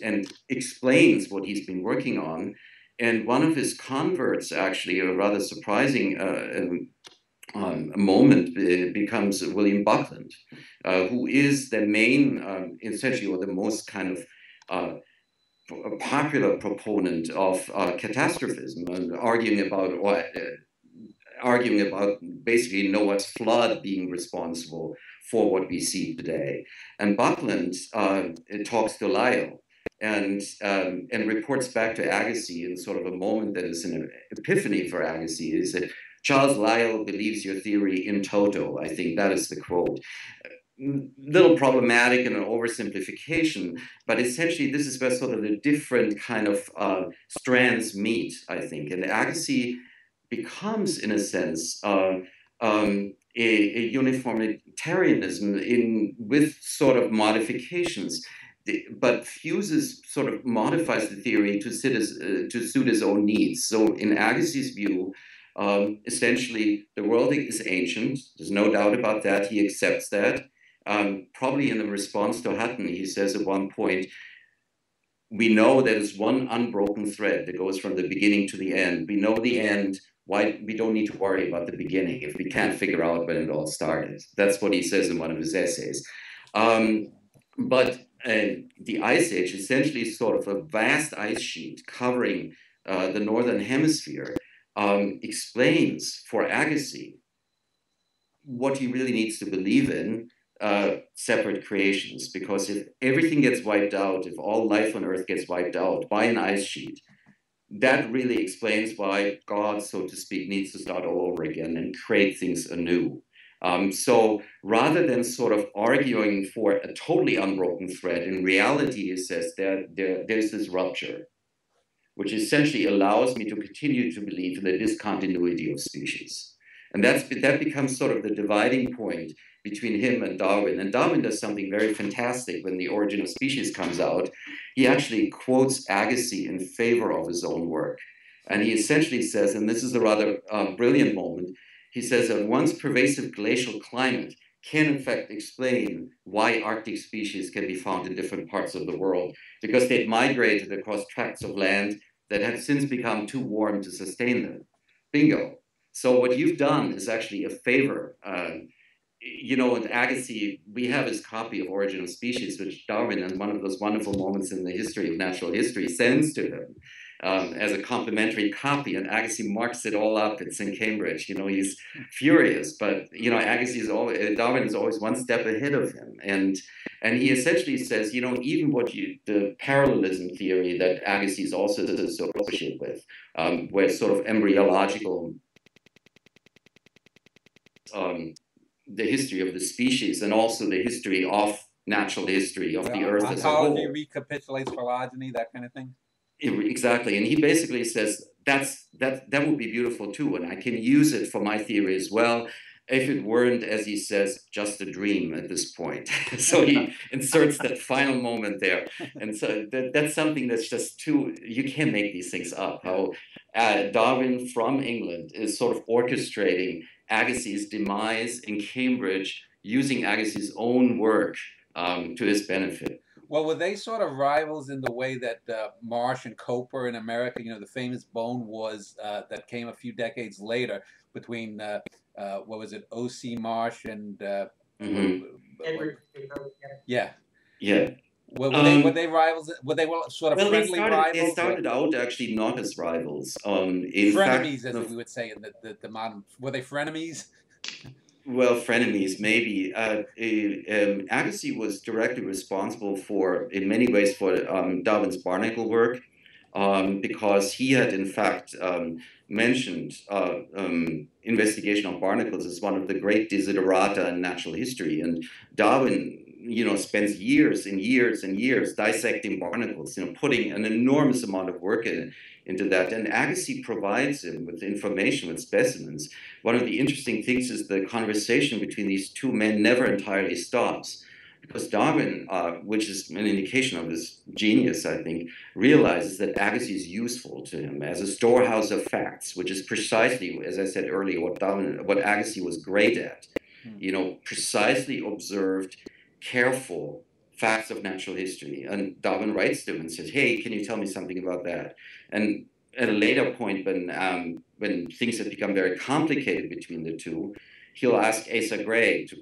explains what he's been working on. And one of his converts, actually, a rather surprising moment, becomes William Buckland, who is the main, essentially, or the most kind of popular proponent of catastrophism, and arguing about basically Noah's flood being responsible for what we see today. And Buckland talks to Lyell and reports back to Agassiz in sort of a moment that is an epiphany for Agassiz. He said, Charles Lyell believes your theory in toto. I think that is the quote. Little problematic and an oversimplification, but essentially this is where sort of the different kind of strands meet, I think. And Agassiz becomes, in a sense, a uniformitarianism with sort of modifications, but modifies the theory to suit his own needs. So in Agassiz's view, essentially, the world is ancient. There's no doubt about that. He accepts that. Probably in the response to Hutton, he says at one point, we know there's one unbroken thread that goes from the beginning to the end. We know the end. Why we don't need to worry about the beginning if we can't figure out when it all started. That's what he says in one of his essays. But the Ice Age, essentially sort of a vast ice sheet covering the northern hemisphere, explains for Agassiz what he really needs to believe in, separate creations. Because if everything gets wiped out, if all life on Earth gets wiped out by an ice sheet, that really explains why God, so to speak, needs to start all over again and create things anew. So rather than sort of arguing for a totally unbroken thread, in reality, he says there's this rupture, which essentially allows me to continue to believe in the discontinuity of species. And that becomes sort of the dividing point between him and Darwin. And Darwin does something very fantastic when The Origin of Species comes out. He actually quotes Agassiz in favor of his own work. And he essentially says, and this is a rather brilliant moment, he says that once pervasive glacial climate can in fact explain why Arctic species can be found in different parts of the world, because they'd migrated across tracts of land that have since become too warm to sustain them. Bingo. So what you've done is actually a favor. You know, with Agassiz, we have his copy of Origin of Species, which Darwin, in one of those wonderful moments in the history of natural history, sends to him as a complimentary copy. And Agassiz marks it all up. It's in Cambridge. You know, he's furious, but you know, Darwin is always one step ahead of him, and he essentially says, you know, even the parallelism theory that Agassiz also is associated with, where sort of embryological. The history of the species and also the history of natural history of the Earth as a whole. Ontology recapitulates phylogeny, that kind of thing. Exactly, and he basically says that would be beautiful too, and I can use it for my theory as well, if it weren't, as he says, just a dream at this point. So he inserts that final moment there, and so that's something that's just too, you can't make these things up. How Darwin from England is sort of orchestrating Agassiz's demise in Cambridge using Agassiz's own work to his benefit. Well, were they sort of rivals in the way that Marsh and Cooper in America, you know, the famous bone wars that came a few decades later between, what was it, O.C. Marsh and... Edward. Yeah. Yeah. Were they rivals? Were they sort of friendly rivals? They started out actually not as rivals. Frenemies, as we would say in the modern. Were they frenemies? Well, frenemies, maybe. Agassiz was directly responsible for, in many ways, for Darwin's barnacle work, because he had, in fact, mentioned investigation of barnacles as one of the great desiderata in natural history. And Darwin, you know, spends years and years and years dissecting barnacles, you know, putting an enormous amount of work into that. And Agassiz provides him with information, with specimens. One of the interesting things is the conversation between these two men never entirely stops, because Darwin, which is an indication of his genius, I think, realizes that Agassiz is useful to him as a storehouse of facts, which is precisely, as I said earlier, what Agassiz was great at. You know, precisely observed, careful facts of natural history. And Darwin writes to him and says, hey, can you tell me something about that? And at a later point, when things have become very complicated between the two, he'll ask Asa Gray to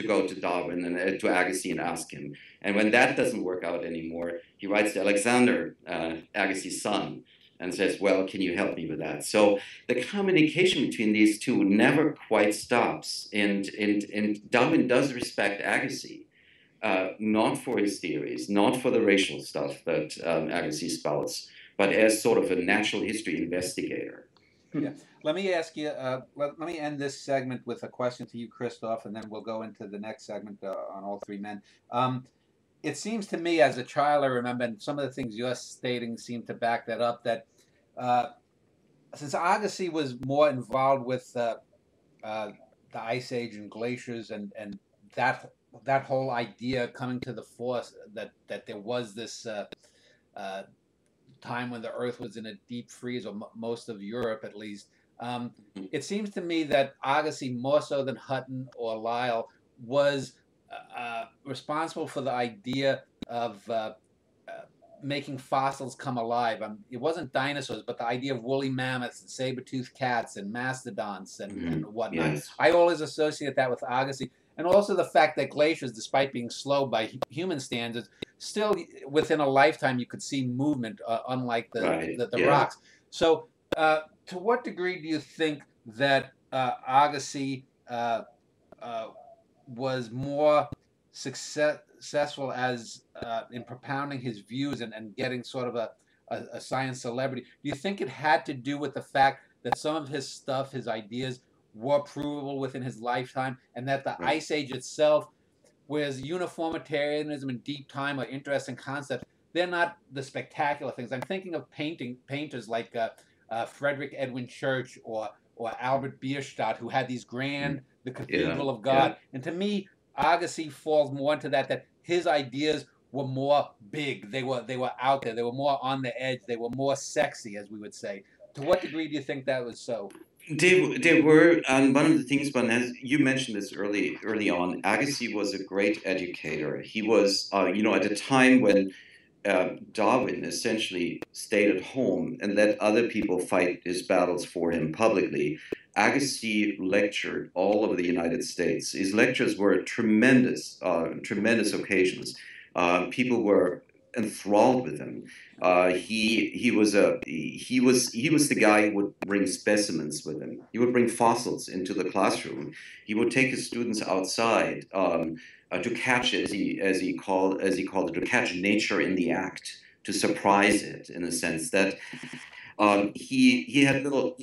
go to Darwin and to Agassiz and ask him. And when that doesn't work out anymore, he writes to Alexander, Agassiz's son, and says, well, can you help me with that? So the communication between these two never quite stops. And Darwin does respect Agassiz, not for his theories, not for the racial stuff that Agassiz spouts, but as sort of a natural history investigator. Yeah. Let me ask you, let me end this segment with a question to you, Christoph, and then we'll go into the next segment on all three men. It seems to me, as a child, I remember, and some of the things you're stating seem to back that up, that since Agassiz was more involved with the Ice Age and glaciers and that whole idea coming to the force that there was this time when the Earth was in a deep freeze, or most of Europe at least, it seems to me that Agassiz, more so than Hutton or Lyell, was responsible for the idea of making fossils come alive. It wasn't dinosaurs, but the idea of woolly mammoths and saber-toothed cats and mastodons and whatnot. Yes. I always associate that with Agassiz. And also the fact that glaciers, despite being slow by human standards, still within a lifetime you could see movement, unlike the rocks. So to what degree do you think that Agassiz was more successful as in propounding his views and getting sort of a science celebrity? Do you think it had to do with the fact that some of his stuff, his ideas, were provable within his lifetime, and that the Ice Age itself, whereas uniformitarianism and deep time are interesting concepts, they're not the spectacular things? I'm thinking of painters like Frederick Edwin Church or or Albert Bierstadt, who had these grand, the Cathedral of Yeah. God. And to me, Agassiz falls more into that his ideas were more big. They were out there. They were more on the edge. They were more sexy, as we would say. To what degree do you think that was so? They were, and one of the things, but as you mentioned this early on, Agassiz was a great educator. He was, at a time when Darwin essentially stayed at home and let other people fight his battles for him publicly. Agassiz lectured all over the United States. His lectures were tremendous occasions. People were enthralled with him. He was the guy who would bring specimens with him. He would bring fossils into the classroom. He would take his students outside to catch, as he called it, to catch nature in the act, to surprise it, in the sense that he had little.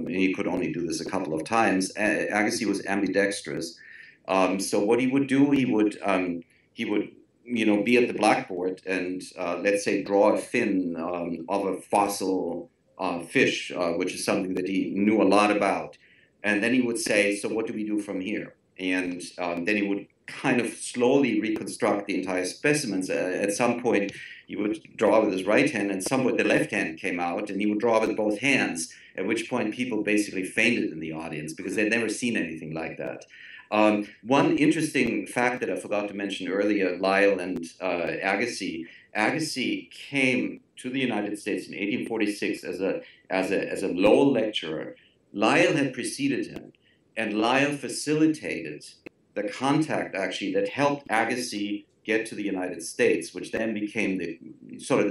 He could only do this a couple of times. Agassiz was ambidextrous. So what he would do, he would be at the blackboard and let's say draw a fin of a fossil fish, which is something that he knew a lot about, and then he would say, "So what do we do from here?" And then he would kind of slowly reconstruct the entire specimens. At some point, he would draw with his right hand, and somewhat the left hand came out, and he would draw with both hands. At which point, people basically fainted in the audience because they'd never seen anything like that. One interesting fact that I forgot to mention earlier, Lyell and Agassiz. Agassiz came to the United States in 1846 as a Lowell lecturer. Lyell had preceded him, and Lyell facilitated the contact actually that helped Agassiz get to the United States, which then became the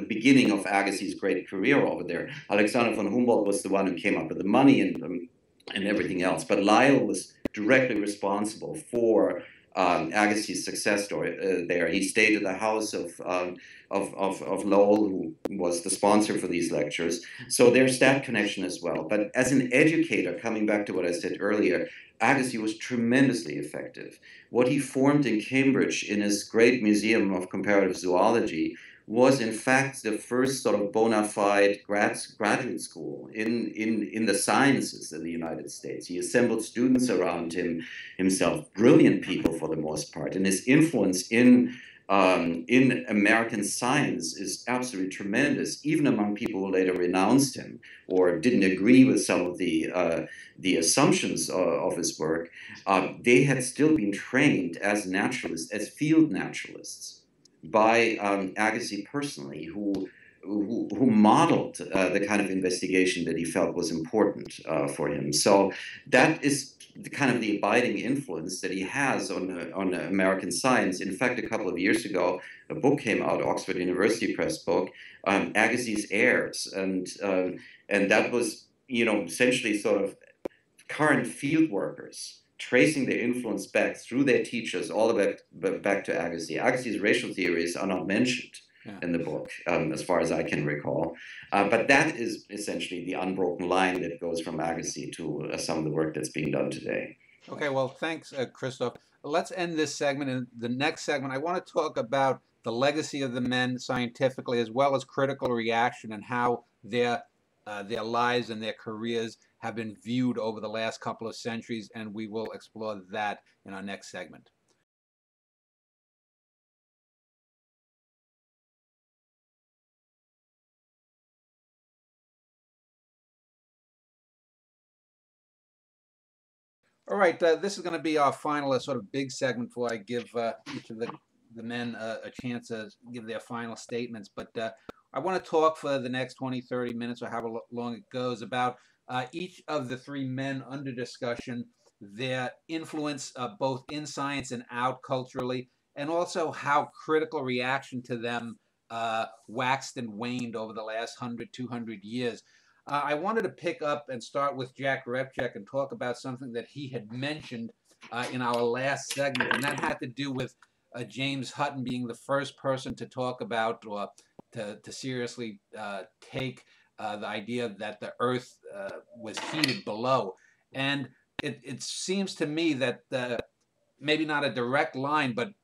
beginning of Agassiz's great career over there. Alexander von Humboldt was the one who came up with the money and everything else, but Lyell was directly responsible for Agassiz's success story there. He stayed at the house of Lowell, who was the sponsor for these lectures. So there's that connection as well. But as an educator, coming back to what I said earlier, Agassiz was tremendously effective. What he formed in Cambridge in his great Museum of Comparative Zoology was in fact the first sort of bona fide graduate school in the sciences in the United States. He assembled students around himself, brilliant people for the most part, and his influence in American science is absolutely tremendous, even among people who later renounced him or didn't agree with some of the assumptions of his work. They had still been trained as naturalists, as field naturalists, by Agassiz personally, who modeled the kind of investigation that he felt was important for him. So that is the kind of the abiding influence that he has on American science. In fact, a couple of years ago, a book came out, Oxford University Press book, Agassiz's Heirs, and that was essentially sort of current field workers tracing their influence back through their teachers all the way back to Agassiz. Agassiz's racial theories are not mentioned in the book, as far as I can recall. But that is essentially the unbroken line that goes from Agassiz to some of the work that's being done today. Okay, well, thanks, Christoph. Let's end this segment. In the next segment, I want to talk about the legacy of the men scientifically, as well as critical reaction and how their lives and their careers have been viewed over the last couple of centuries, and we will explore that in our next segment. All right, this is going to be our final sort of big segment before I give each of the men a chance to give their final statements. But I want to talk for the next 20, 30 minutes or however long it goes about each of the three men under discussion, their influence both in science and out culturally, and also how critical reaction to them waxed and waned over the last 100, 200 years. I wanted to pick up and start with Jack Repchak and talk about something that he had mentioned in our last segment, and that had to do with James Hutton being the first person to talk about or to seriously take the idea that the Earth was heated below. And it seems to me that maybe not a direct line, but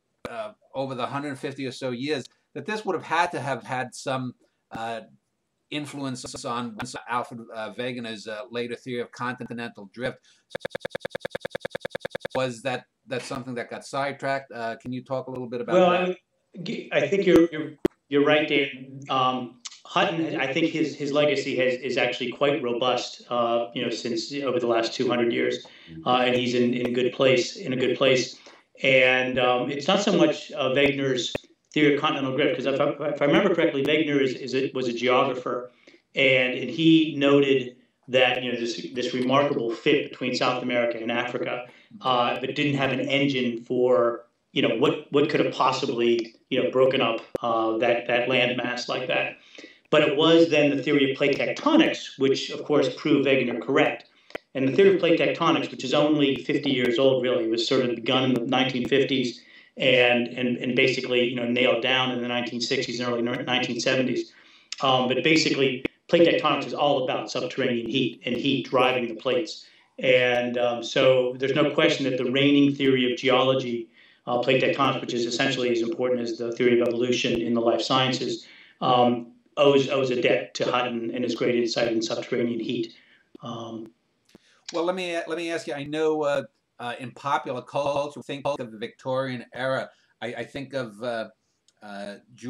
over the 150 or so years, that this would have had some influence on Alfred Wegener's later theory of continental drift. Was that something that got sidetracked? Can you talk a little bit about that? I think you're right, Dan. Hutton, I think his legacy is actually quite robust. Since over the last 200 years, and he's in a good place. And it's not so much Wegener's theory of continental drift, because if I remember correctly, Wegener was a geographer, and he noted that this remarkable fit between South America and Africa, but didn't have an engine for what could have possibly broken up that landmass like that. But it was then the theory of plate tectonics, which of course proved Wegener correct. And the theory of plate tectonics, which is only 50 years old, really, was sort of begun in the 1950s and basically nailed down in the 1960s and early 1970s. But basically, plate tectonics is all about subterranean heat and heat driving the plates. And so there's no question that the reigning theory of geology, plate tectonics, which is essentially as important as the theory of evolution in the life sciences, owes a debt to Hutton and his great insight in subterranean heat. Well, let me ask you. I know in popular culture, think of the Victorian era. I think of H.G.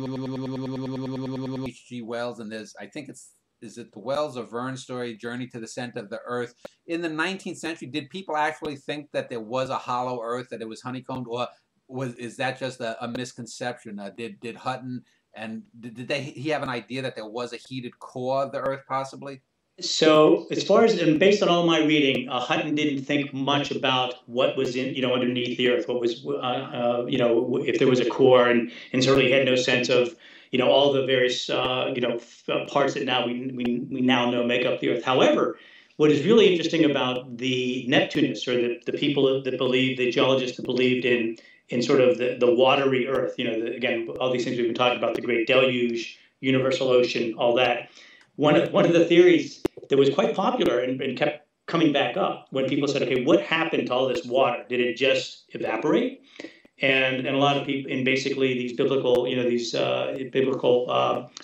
Wells, and I think is it the Wells or Verne story, Journey to the Center of the Earth? In the 19th century, did people actually think that there was a hollow Earth, that it was honeycombed, or is that just a misconception? Did Hutton and did he have an idea that there was a heated core of the Earth, possibly? So, as far as and based on all my reading, Hutton didn't think much about what was underneath the Earth, what was if there was a core, and certainly had no sense of all the various parts that now we now know make up the Earth. However, what is really interesting about the Neptunists, or the people that believe, the geologists that believed in sort of the watery Earth, again, all these things we've been talking about, the Great Deluge, universal ocean, all that. One of the theories that was quite popular and kept coming back up when people said, okay, what happened to all this water? Did it just evaporate? And a lot of people, and basically these biblical,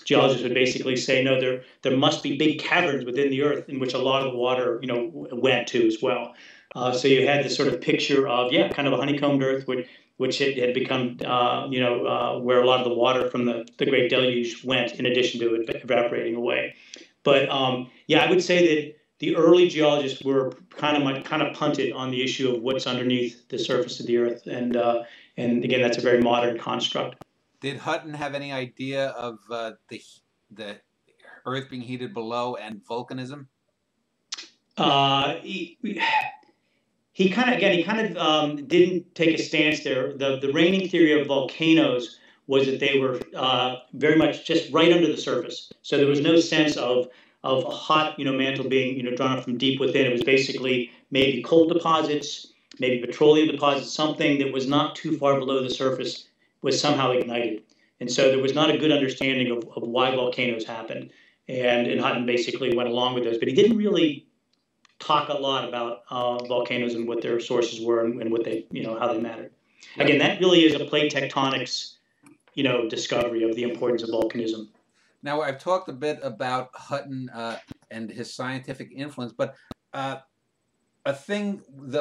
geologists would basically say, no, there must be big caverns within the Earth in which a lot of the water, went to as well. So you had this sort of picture of, kind of a honeycombed Earth, which it had become, where a lot of the water from the Great Deluge went, in addition to it evaporating away. But I would say that the early geologists were kind of punted on the issue of what's underneath the surface of the Earth, and again, that's a very modern construct. Did Hutton have any idea of the Earth being heated below and volcanism? He kind of didn't take a stance there. The reigning theory of volcanoes was that they were very much just right under the surface. So there was no sense of a hot mantle being drawn up from deep within. It was basically maybe coal deposits, maybe petroleum deposits, something that was not too far below the surface was somehow ignited. And so there was not a good understanding of why volcanoes happened. And Hutton basically went along with those, but he didn't really talk a lot about volcanoes and what their sources were and what they, how they mattered. Again, that really is a plate tectonics, discovery of the importance of volcanism. Now, I've talked a bit about Hutton and his scientific influence, but the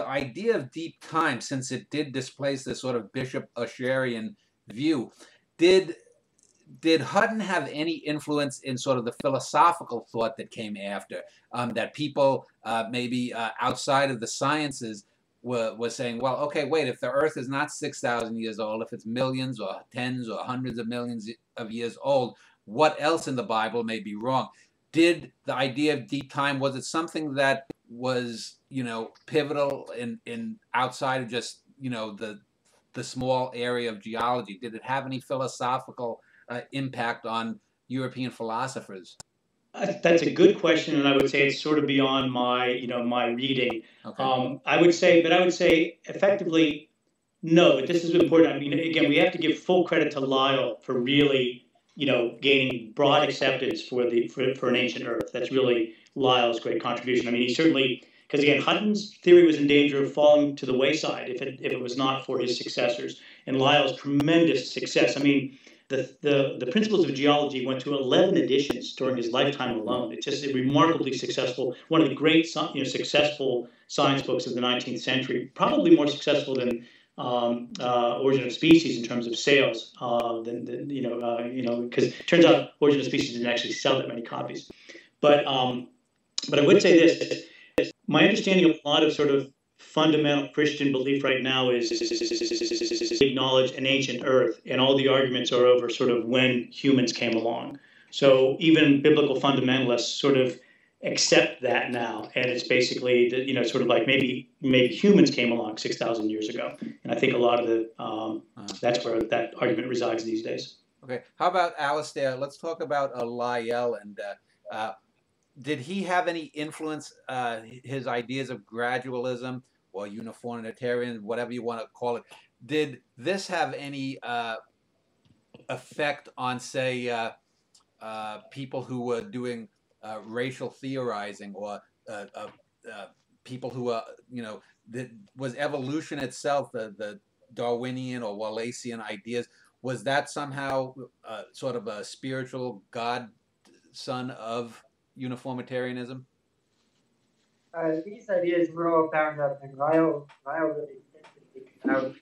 idea of deep time, since it did displace this sort of Bishop Usherian view, did Hutton have any influence in sort of the philosophical thought that came after, that people maybe outside of the sciences were saying, well, okay, wait, if the Earth is not 6,000 years old, if it's millions or tens or hundreds of millions of years old, what else in the Bible may be wrong? Did the idea of deep time, was it something that was, pivotal in outside of just, the small area of geology? Did it have any philosophical impact on European philosophers? That's a good question, and I would say it's sort of beyond my, my reading. Okay. I would say effectively, no. But this is important. I mean, again, we have to give full credit to Lyell for really, gaining broad acceptance for an ancient Earth. That's really Lyell's great contribution. I mean, he certainly, because again, Hutton's theory was in danger of falling to the wayside if it was not for his successors, and Lyell's tremendous success. I mean, the Principles of Geology went to 11 editions during his lifetime alone. It's just a remarkably successful, one of the great successful science books of the 19th century, probably more successful than Origin of Species in terms of sales. Because it turns out Origin of Species didn't actually sell that many copies. But I would say this: my understanding of a lot of sort of fundamental Christian belief right now is acknowledge an ancient Earth, and all the arguments are over sort of when humans came along. So even biblical fundamentalists sort of accept that now, and it's basically sort of like maybe humans came along 6,000 years ago, and I think a lot of the that's where that argument resides these days. Okay, how about Alistair? Let's talk about Lyell, and did he have any influence? His ideas of gradualism or uniformitarian, whatever you want to call it, did this have any effect on, say, people who were doing racial theorizing, or people who were, was evolution itself, the Darwinian or Wallacean ideas, was that somehow sort of a spiritual godson of uniformitarianism? These ideas were all found up in Lyell wrote extensively about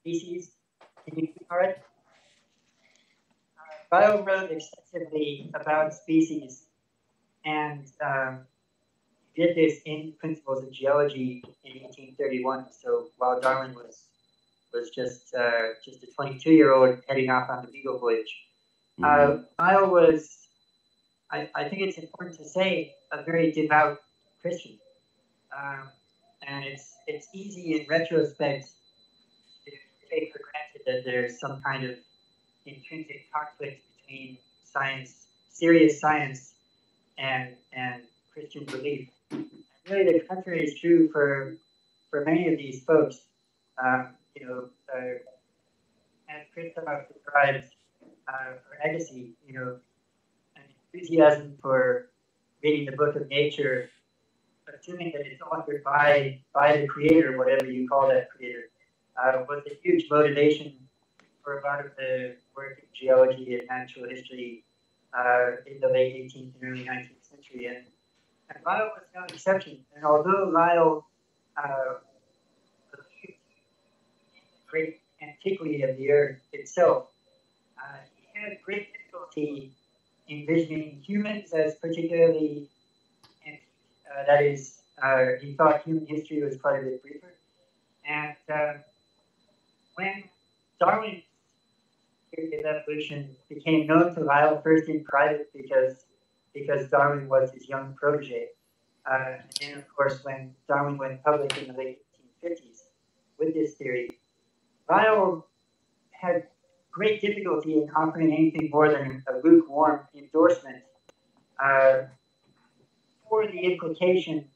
species. Can you all right? Lyell wrote extensively about species, and he did this in Principles of Geology in 1831. So while Darwin was just a 22-year-old heading off on the Beagle voyage, Lyell was, I think it's important to say, a very devout Christian, and it's easy in retrospect to take for granted that there's some kind of intrinsic conflict between science, serious science, and Christian belief. And really, the contrary is true for many of these folks. As Christoph described for Agassiz, an enthusiasm for reading the book of nature, assuming that it's authored by the creator, whatever you call that creator, was a huge motivation for a lot of the work in geology and natural history in the late 18th and early 19th century. And Lyell was no exception. And although Lyell believed in the great antiquity of the Earth itself, he had great difficulty envisioning humans as particularly antique. That is, he thought human history was quite a bit briefer. And when Darwin's theory of evolution became known to Lyell, first in private because Darwin was his young protege, and then of course when Darwin went public in the late 1850s with this theory, Lyell had great difficulty in offering anything more than a lukewarm endorsement for the implication,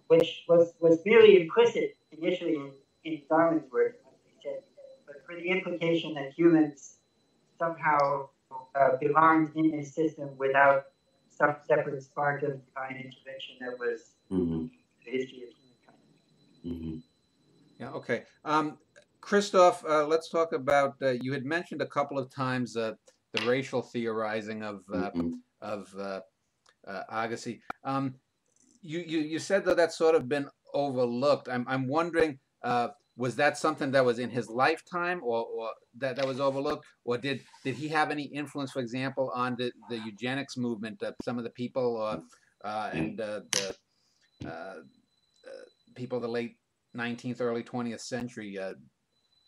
which was merely implicit initially in Darwin's work, but for the implication that humans somehow belonged in his system without some separate spark of divine intervention that was the history of humankind. Yeah. Okay. Christoph, let's talk about. You had mentioned a couple of times the racial theorizing of Agassiz. You said that that's sort of been overlooked. I'm wondering, was that something that was in his lifetime, or that was overlooked, or did he have any influence, for example, on the eugenics movement? Some of the people and the people of the late 19th, early 20th century.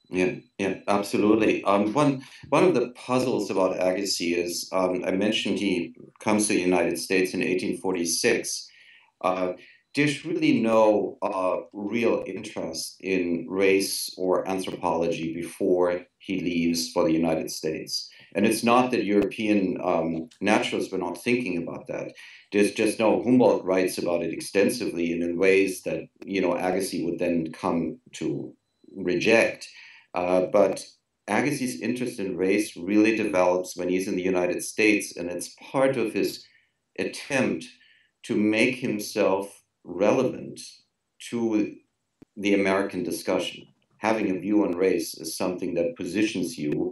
Yeah, absolutely. One of the puzzles about Agassiz is, I mentioned he comes to the United States in 1846. There's really no real interest in race or anthropology before he leaves for the United States. And it's not that European naturalists were not thinking about that. There's just no, Humboldt writes about it extensively and in ways that, Agassiz would then come to reject. But Agassiz's interest in race really develops when he's in the United States, and it's part of his attempt to make himself relevant to the American discussion. Having a view on race is something that positions you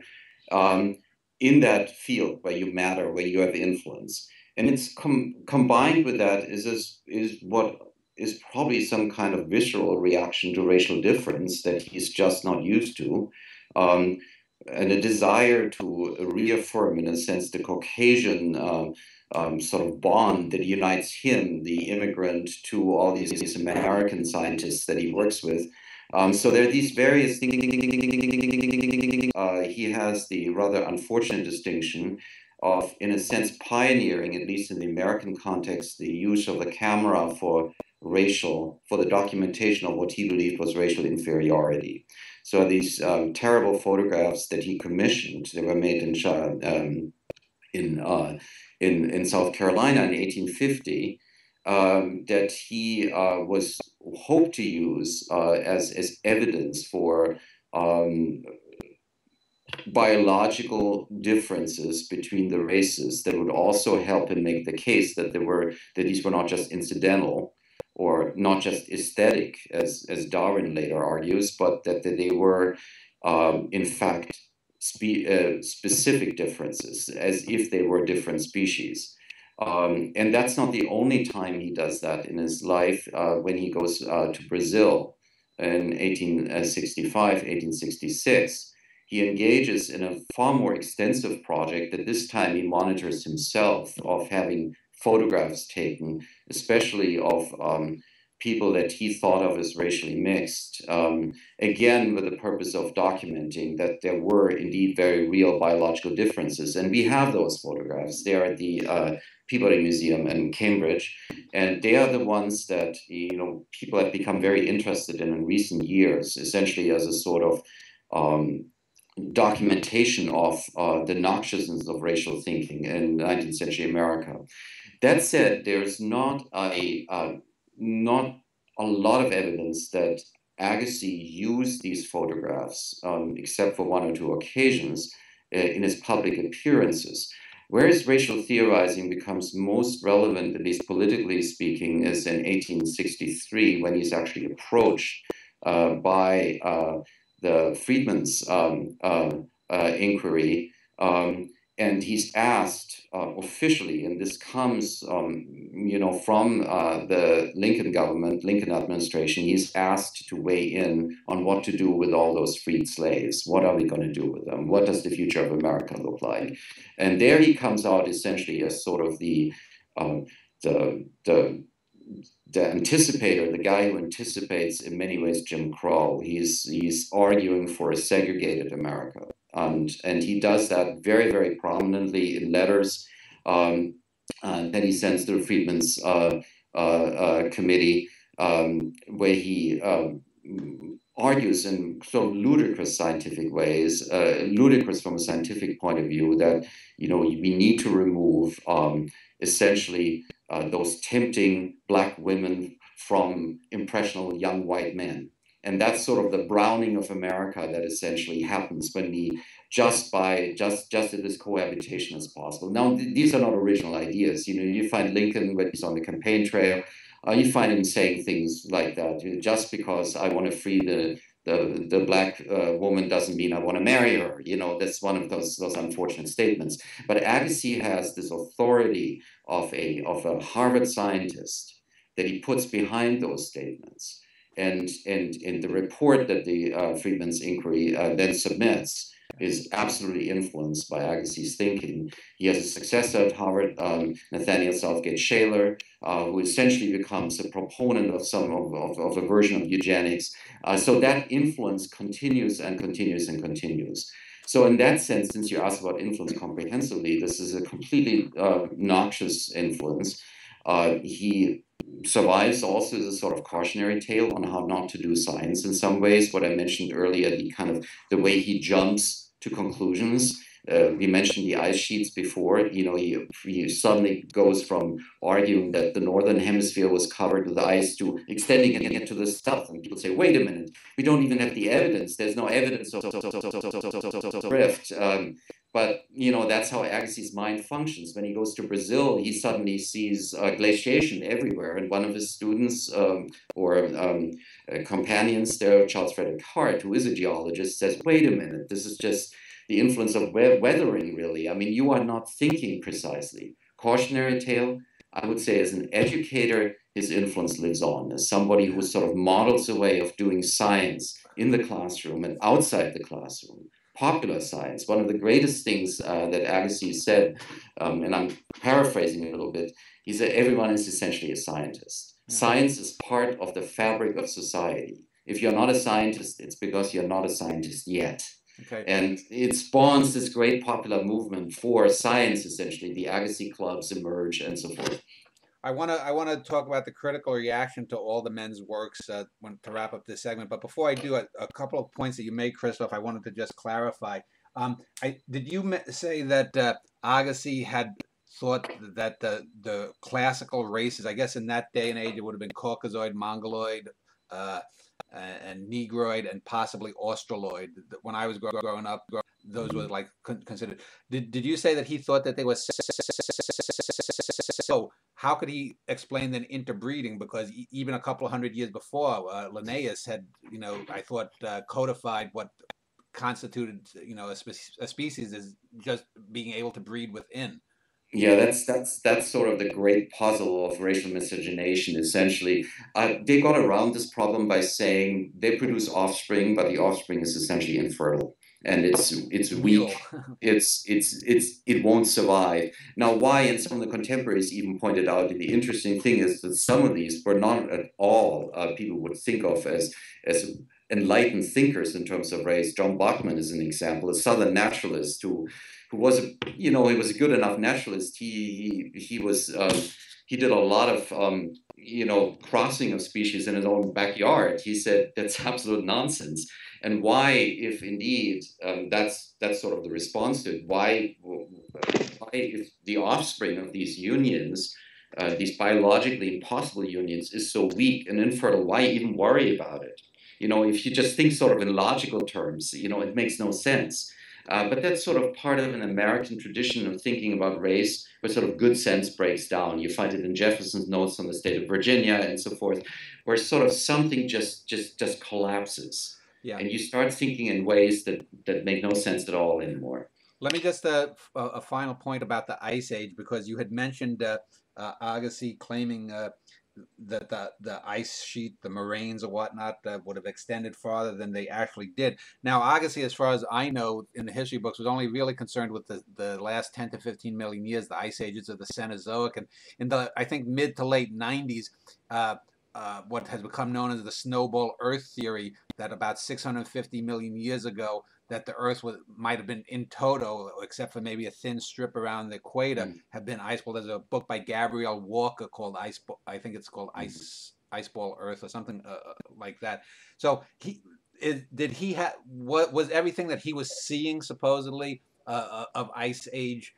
in that field where you matter, where you have influence. And it's combined with that is what is probably some kind of visceral reaction to racial difference that he's just not used to. And a desire to reaffirm, in a sense, the Caucasian sort of bond that unites him, the immigrant, to all these American scientists that he works with. So there are these various things. He has the rather unfortunate distinction of, in a sense, pioneering, at least in the American context, the use of the camera for the documentation of what he believed was racial inferiority. So these terrible photographs that he commissioned, they were made in South Carolina in 1850, that he was hoped to use as evidence for biological differences between the races that would also help him make the case that these were not just incidental or not just aesthetic, as Darwin later argues, but that they were in fact specific differences, as if they were different species. And that's not the only time he does that in his life. When he goes to Brazil in 1865, 1866, he engages in a far more extensive project that this time he monitors himself, of having photographs taken, especially of people that he thought of as racially mixed, again, with the purpose of documenting that there were indeed very real biological differences. And we have those photographs. They are at the Peabody Museum in Cambridge, and they are the ones that people have become very interested in recent years, essentially as a sort of documentation of the noxiousness of racial thinking in 19th century America. That said, there's not a lot of evidence that Agassiz used these photographs, except for one or two occasions, in his public appearances. Whereas racial theorizing becomes most relevant, at least politically speaking, is in 1863, when he's actually approached by the Freedmen's inquiry, and he's asked officially, and this comes, from the Lincoln government, Lincoln administration. He's asked to weigh in on what to do with all those freed slaves. What are we going to do with them? What does the future of America look like? And there he comes out essentially as sort of the anticipator, the guy who anticipates in many ways Jim Crow. He's arguing for a segregated America, and he does that very, very prominently in letters that he sends to the Freedmen's Committee, where he argues in sort of ludicrous scientific ways, ludicrous from a scientific point of view, that we need to remove essentially those tempting Black women from impressionable young white men. And that's sort of the browning of America that essentially happens when we just at this cohabitation as possible. Now, these are not original ideas. You find Lincoln when he's on the campaign trail, you find him saying things like that. Just because I want to free the Black woman doesn't mean I want to marry her. That's one of those unfortunate statements. But Agassiz has this authority of a Harvard scientist that he puts behind those statements. And the report that the Freedmen's Inquiry then submits is absolutely influenced by Agassiz's thinking. He has a successor at Harvard, Nathaniel Southgate Shaler, who essentially becomes a proponent of of a version of eugenics. So that influence continues and continues and continues. So in that sense, since you asked about influence comprehensively, this is a completely noxious influence. He survives also as a sort of cautionary tale on how not to do science in some ways. What I mentioned earlier, the way he jumps to conclusions. We mentioned the ice sheets before. He suddenly goes from arguing that the northern hemisphere was covered with ice to extending it to the south. And people say, wait a minute, we don't even have the evidence. There's no evidence of drift. But that's how Agassiz's mind functions. When he goes to Brazil, he suddenly sees glaciation everywhere. And one of his students companions there, Charles Frederick Hart, who is a geologist, says, wait a minute, this is just the influence of weathering, really. I mean, you are not thinking precisely. Cautionary tale, I would say, as an educator, his influence lives on, as somebody who sort of models a way of doing science in the classroom and outside the classroom. Popular science, one of the greatest things that Agassiz said, and I'm paraphrasing a little bit, he said everyone is essentially a scientist. Science is part of the fabric of society. If you're not a scientist, it's because you're not a scientist yet. Okay. And it spawns this great popular movement for science, essentially. The Agassiz clubs emerge and so forth. I want to talk about the critical reaction to all the men's works to wrap up this segment. But before I do, a couple of points that you made, Christoph, I wanted to just clarify. Did you say that Agassiz had thought that the classical races, I guess in that day and age, it would have been Caucasoid, Mongoloid, and Negroid, and possibly Australoid. When I was growing up, those were like considered. Did you say that he thought that they were so? How could he explain then interbreeding? Because even a couple of hundred years before, Linnaeus had, I thought codified what constituted, a species as just being able to breed within. Yeah, that's sort of the great puzzle of racial miscegenation. Essentially, they got around this problem by saying they produce offspring, but the offspring is essentially infertile. And it's weak. It won't survive. Now, why? And some of the contemporaries even pointed out that the interesting thing is that some of these were not at all people would think of as enlightened thinkers in terms of race. John Bachman is an example, a Southern naturalist who was he was a good enough naturalist. He did a lot of crossing of species in his own backyard. He said that's absolute nonsense. And why, if indeed that's sort of the response to it, why if the offspring of these unions, these biologically impossible unions, is so weak and infertile, why even worry about it? If you just think sort of in logical terms, it makes no sense. But that's sort of part of an American tradition of thinking about race, where sort of good sense breaks down. You find it in Jefferson's notes on the state of Virginia and so forth, where sort of something just collapses. Yeah. And you start thinking in ways that make no sense at all anymore. Let me just a final point about the Ice Age, because you had mentioned Agassiz claiming that the ice sheet, the moraines or whatnot, would have extended farther than they actually did. Now, Agassiz, as far as I know, in the history books, was only really concerned with the last 10 to 15 million years, the ice ages of the Cenozoic, and in the, I think, mid to late 90s, what has become known as the snowball Earth theory, that about 650 million years ago, that the Earth might have been in toto, except for maybe a thin strip around the equator, have been iceball. There's a book by Gabrielle Walker called I think it's called Iceball Earth or something like that. So what was everything that he was seeing supposedly of Ice Age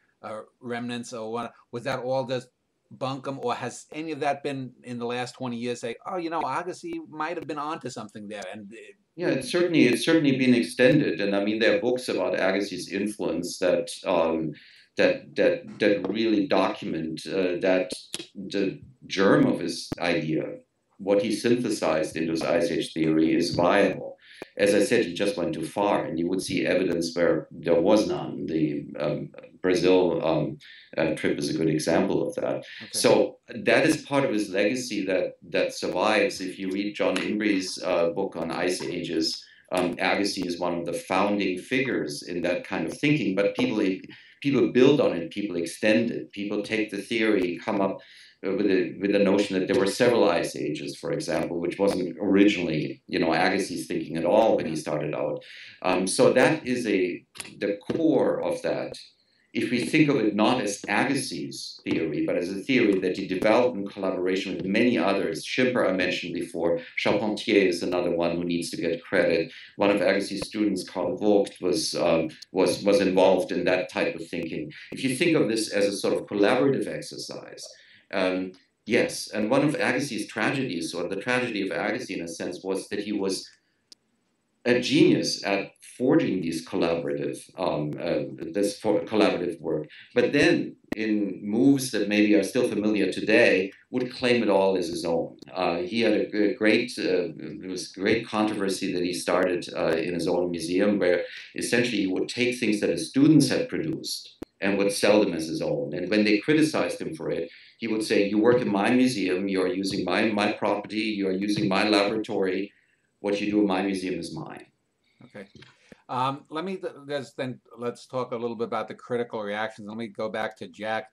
remnants, or what, was that all just bunkum, or has any of that been in the last 20 years say, oh, Agassiz might have been onto something there? And yeah, it's certainly been extended, and I mean there are books about Agassiz's influence that really document that the germ of his idea, what he synthesized into his Ice Age theory, is viable. As I said, he just went too far, and you would see evidence where there was none. The Brazil trip is a good example of that. Okay. So that is part of his legacy that survives. If you read John Imbre's book on Ice Ages, Agassiz is one of the founding figures in that kind of thinking. But people build on it, people extend it, people take the theory, come up with the notion that there were several ice ages, for example, which wasn't originally, Agassiz's thinking at all when he started out. So that is the core of that. If we think of it not as Agassiz's theory, but as a theory that he developed in collaboration with many others. Schimper I mentioned before. Charpentier is another one who needs to get credit. One of Agassiz's students, Karl Vogt, was involved in that type of thinking. If you think of this as a sort of collaborative exercise, yes, and one of Agassiz's tragedies, or the tragedy of Agassiz in a sense, was that he was a genius at forging these collaborative collaborative work, but then in moves that maybe are still familiar today, would claim it all as his own. He had a great, it was great controversy that he started in his own museum, where essentially he would take things that his students had produced and would sell them as his own. And when they criticized him for it, he would say, "You work in my museum, you're using my property, you're using my laboratory. What you do in my museum is mine." Okay. Let's talk a little bit about the critical reactions. Let me go back to Jack.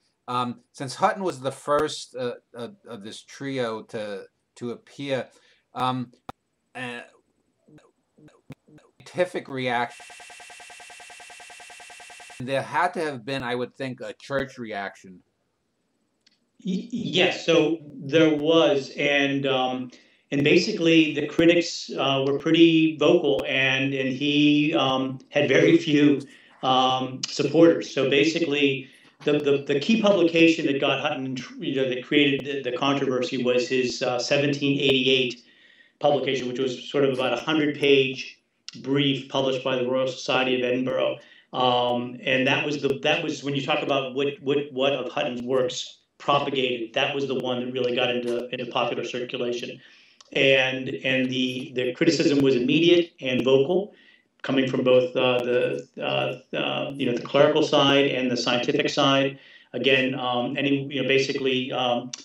Since Hutton was the first of this trio to appear, scientific reaction, there had to have been, I would think, a church reaction. Yes, so there was, and basically the critics were pretty vocal, and he had very few supporters. So basically, the key publication that got Hutton, that created the controversy was his 1788 publication, which was sort of about a 100-page brief published by the Royal Society of Edinburgh, and that was when you talk about what of Hutton's works propagated. That was the one that really got into popular circulation, and the criticism was immediate and vocal, coming from both the clerical side and the scientific side. Again, basically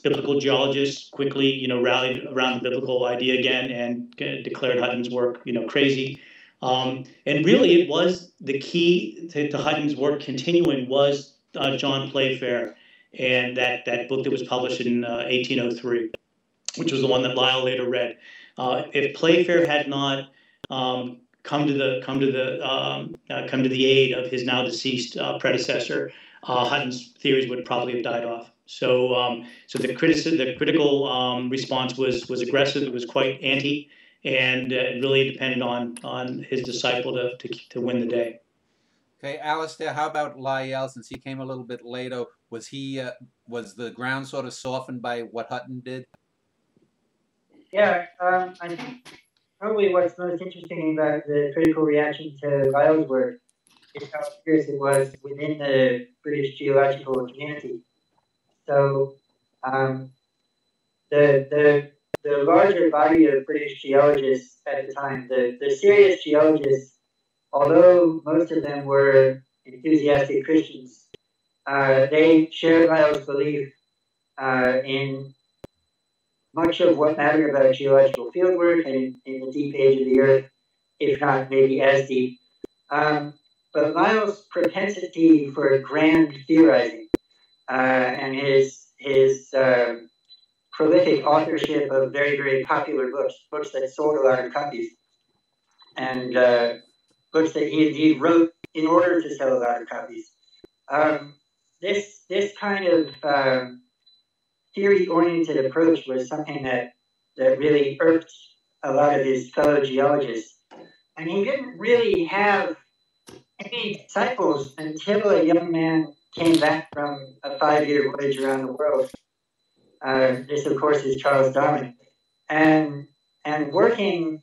biblical geologists quickly rallied around the biblical idea again and declared Hutton's work crazy. And really, it was the key to Hutton's work continuing was John Playfair, and that book that was published in 1803, which was the one that Lyell later read. If Playfair had not come to the aid of his now deceased predecessor, Hutton's theories would probably have died off. So the critical response was aggressive. It was quite anti, and it really depended on his disciple to win the day. Okay, Alistair, how about Lyell? Since he came a little bit later, was the ground sort of softened by what Hutton did? Yeah, I think probably what's most interesting about the critical reaction to Lyell's work is how serious it was within the British geological community. So the larger body of British geologists at the time, the serious geologists, although most of them were enthusiastic Christians, they shared Lyell's belief in much of what mattered about geological fieldwork and in the deep age of the Earth, if not maybe as deep. But Lyell's propensity for grand theorizing and his prolific authorship of very, very popular books that sold a lot of copies, and books that he indeed wrote in order to sell a lot of copies. This kind of theory-oriented approach was something that really irked a lot of his fellow geologists. And he didn't really have any disciples until a young man came back from a 5-year voyage around the world. This, of course, is Charles Darwin. And working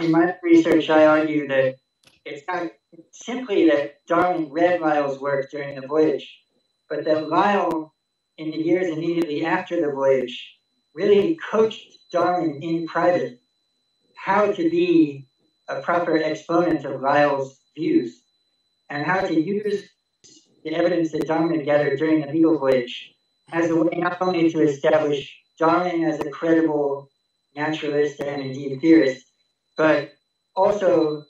in my research, I argue that it's not simply that Darwin read Lyell's work during the voyage, but that Lyell, in the years immediately after the voyage, really coached Darwin in private how to be a proper exponent of Lyell's views and how to use the evidence that Darwin had gathered during the Beagle voyage as a way not only to establish Darwin as a credible naturalist and indeed theorist, but also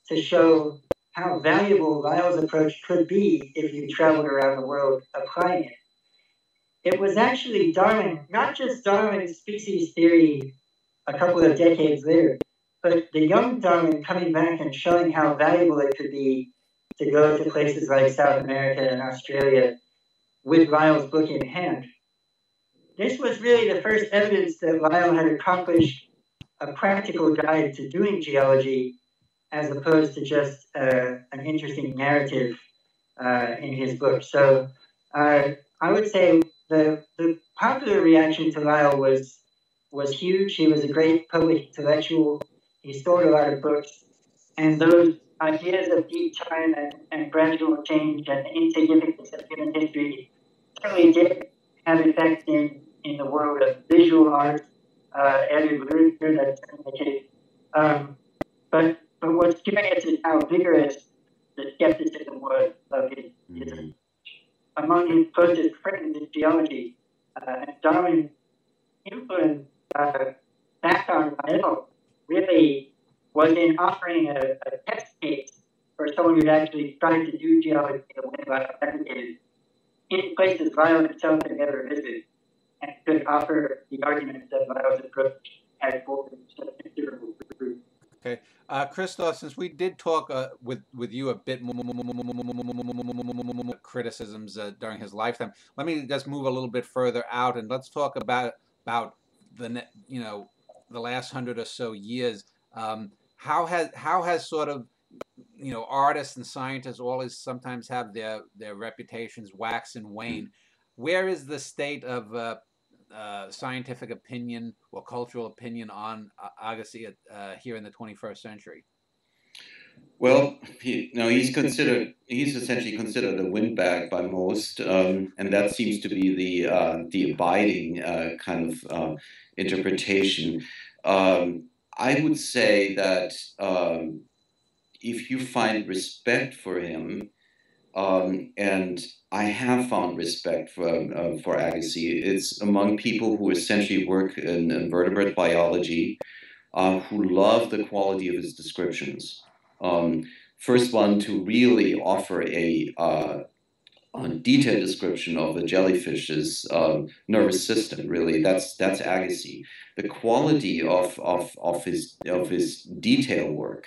to show how valuable Lyell's approach could be if you traveled around the world applying it. It was actually Darwin, not just Darwin's species theory a couple of decades later, but the young Darwin coming back and showing how valuable it could be to go to places like South America and Australia with Lyell's book in hand. This was really the first evidence that Lyell had accomplished a practical guide to doing geology as opposed to just an interesting narrative in his book. So I would say the popular reaction to Lyell was huge. He was a great public intellectual. He stored a lot of books. And those ideas of deep time and gradual change and the insignificance of human history certainly did have effects in the world of visual art and in literature. That's certainly the case. But what's curious is how vigorous the skepticism was of his among his closest friends in geology. And Darwin's influence back on Lyell really was in offering a test case for someone who'd actually tried to do geology the way Lyell advocated in places Lyell himself had never visited, and could offer the argument that Lyell's approach had for considerable proof. Okay, Christoph, since we did talk with you a bit more criticisms during his lifetime, let me just move a little bit further out and let's talk about the the last 100 or so years. How has sort of artists and scientists always sometimes have their reputations wax and wane. Where is the state of scientific opinion or cultural opinion on Agassiz here in the 21st century? Well, he's essentially considered a windbag by most, and that seems to be the abiding kind of interpretation. I would say that if you find respect for him, and I have found respect for Agassiz, it's among people who essentially work in invertebrate biology, who love the quality of his descriptions. First one to really offer a detailed description of a jellyfish's nervous system. Really, that's Agassiz. The quality of his detail work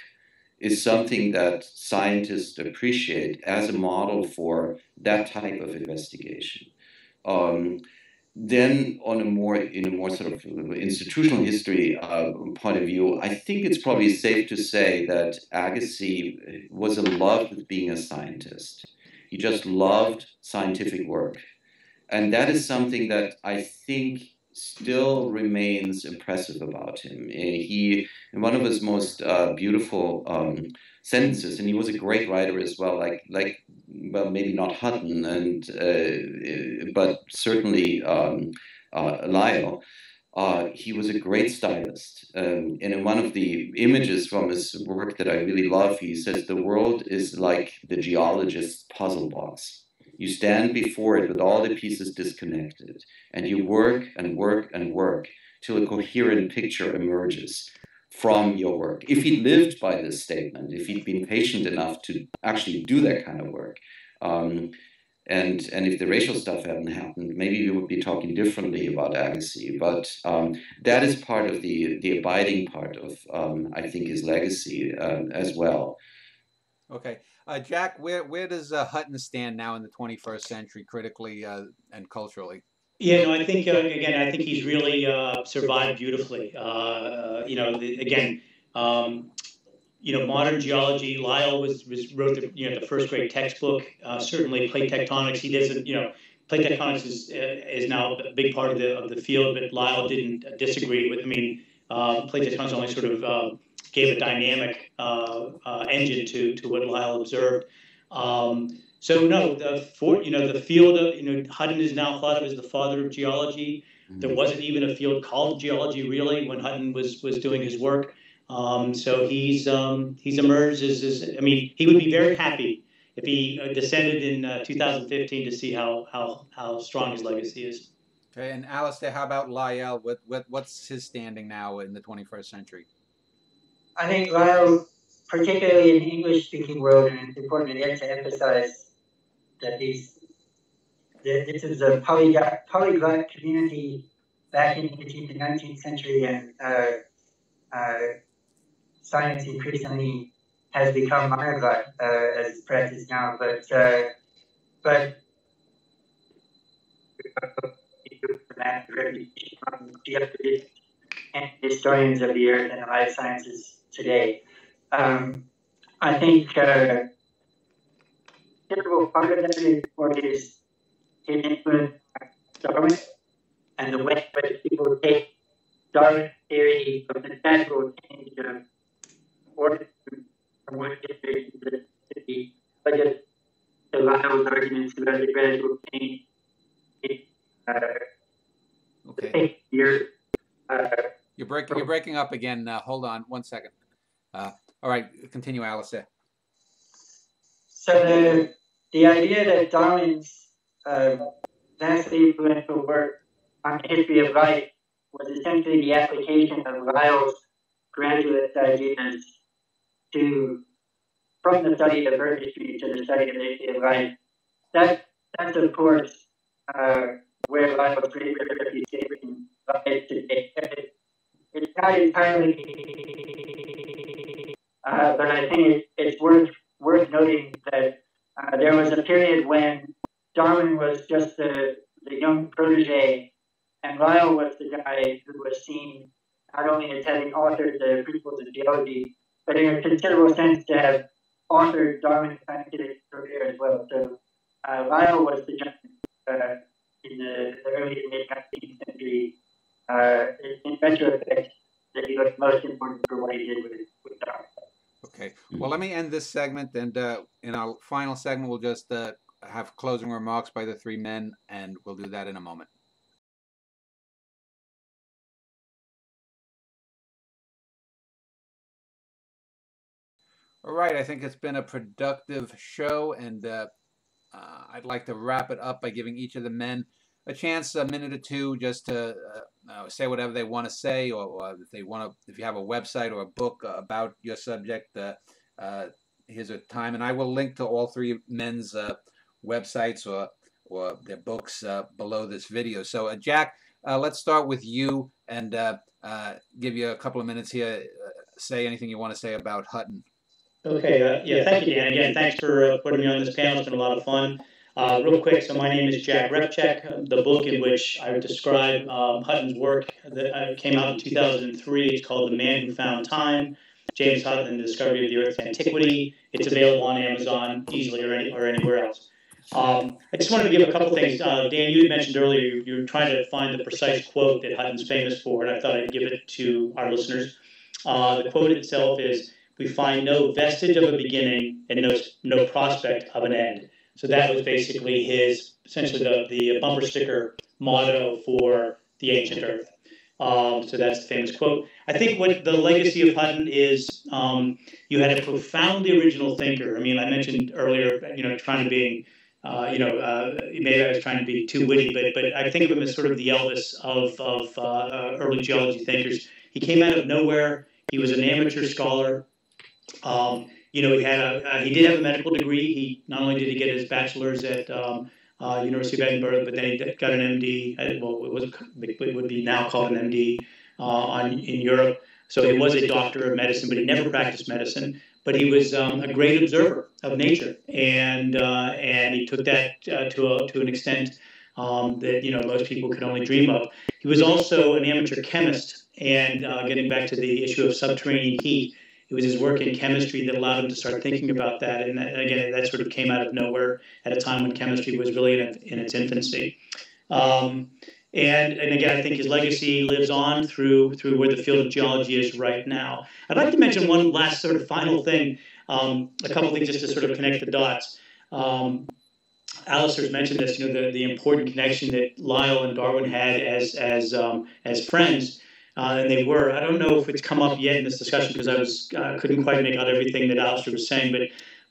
is something that scientists appreciate as a model for that type of investigation. Then, in a more sort of institutional history point of view, I think it's probably safe to say that Agassiz was in love with being a scientist. He just loved scientific work, and that is something that I think still remains impressive about him. He, in one of his most beautiful sentences, and he was a great writer as well, well, maybe not Hutton, but certainly Lyell. He was a great stylist. And in one of the images from his work that I really love, he says, "The world is like the geologist's puzzle box. You stand before it with all the pieces disconnected, and you work and work and work till a coherent picture emerges from your work." If he lived by this statement, if he'd been patient enough to actually do that kind of work, and if the racial stuff hadn't happened, maybe we would be talking differently about Agassiz. But that is part of the abiding part of, I think, his legacy as well. Okay. Jack, where does Hutton stand now in the 21st century, critically and culturally? Yeah, no, I think again, I think he's really survived beautifully. Modern geology. Lyell wrote the first great textbook. Certainly, plate tectonics. He doesn't. Plate tectonics is now a big part of the field, but Lyell didn't disagree with. I mean, plate tectonics only sort of gave a dynamic engine to what Lyell observed. So no, the field of Hutton is now thought of as the father of geology. There wasn't even a field called geology really when Hutton was doing his work. So he's emerged as I mean, he would be very happy if he descended in 2015 to see how strong his legacy is. Okay, and Alistair, how about Lyell? What's his standing now in the 21st century? I think Lyell, particularly in the English-speaking world, and it's important again to emphasize that this is a polyglot community back in the 18th and 19th century, and science increasingly has become monoglot as practiced now. But and historians of the earth and the life sciences today. I think a typical part of that is for his influence on Darwin and the way in which people take Darwin's theory of the natural change of organisms one generation to the, but just the Lyell's arguments about the gradual change in Okay. years. You're breaking up again. Hold on 1 second. All right, continue, Alistair. So the idea that Darwin's vastly influential work on the history of life was essentially the application of Lyell's graduate ideas from the study of Earth history to the study of the history of life. That's of course where Lyell's great reputation lies today. It's not entirely, but I think it's worth noting that there was a period when Darwin was just the young protege, and Lyell was the guy who was seen not only as having authored the Principles of Geology, but in a considerable sense to have authored Darwin's scientific career as well. So Lyell was the giant in the early to mid 19th century. In retrospect, that he was most important for what he did with Darwin. Okay. Well, let me end this segment, and in our final segment, we'll just have closing remarks by the three men, and we'll do that in a moment. All right. I think it's been a productive show, and I'd like to wrap it up by giving each of the men a chance, a minute or two, just to say whatever they want to say, or if they want to, if you have a website or a book about your subject, here's a time, and I will link to all three men's websites or their books below this video. So, Jack, let's start with you and give you a couple of minutes here. Say anything you want to say about Hutton. Okay. Yeah. Thank you, Dan. Again, thanks for putting me on this panel. It's been a lot of fun. Real quick, so my name is Jack Repchak. The book in which I would describe Hutton's work that came out in 2003. It's called The Man Who Found Time, James Hutton and the Discovery of the Earth's Antiquity. It's available on Amazon easily or anywhere else. I just wanted to give a couple things. Dan, you had mentioned earlier you were trying to find the precise quote that Hutton's famous for, and I thought I'd give it to our listeners. The quote itself is, "We find no vestige of a beginning and no prospect of an end." So that was basically essentially the bumper sticker motto for the ancient Earth. So that's the famous quote. I think what the legacy of Hutton is, you had a profoundly original thinker. I mean, I mentioned earlier, trying to be, maybe I was trying to be too witty, but I think of him as sort of the Elvis of early geology thinkers. He came out of nowhere. He was an amateur scholar. He did have a medical degree. He not only did he get his bachelor's at University of Edinburgh, but then he got an MD. It would be now called an MD in Europe. So he was a doctor of medicine, but he never practiced medicine. But he was a great observer of nature, and he took that to an extent that most people could only dream of. He was also an amateur chemist, and getting back to the issue of subterranean heat. It was his work in chemistry that allowed him to start thinking about that. And again, that sort of came out of nowhere at a time when chemistry was really in its infancy. And again, I think his legacy lives on through where the field of geology is right now. I'd like to mention one last sort of final thing, a couple things just to sort of connect the dots. Alistair's mentioned this, the important connection that Lyell and Darwin had as friends. And they were. I don't know if it's come up yet in this discussion because I couldn't quite make out everything that Alistair was saying,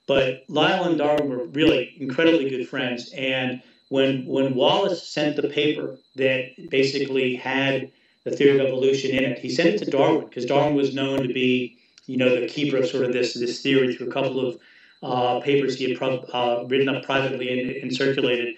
but Lyell and Darwin were really incredibly good friends. And when Wallace sent the paper that basically had the theory of evolution in it, he sent it to Darwin because Darwin was known to be, the keeper of sort of this theory through a couple of papers he had written up privately and circulated.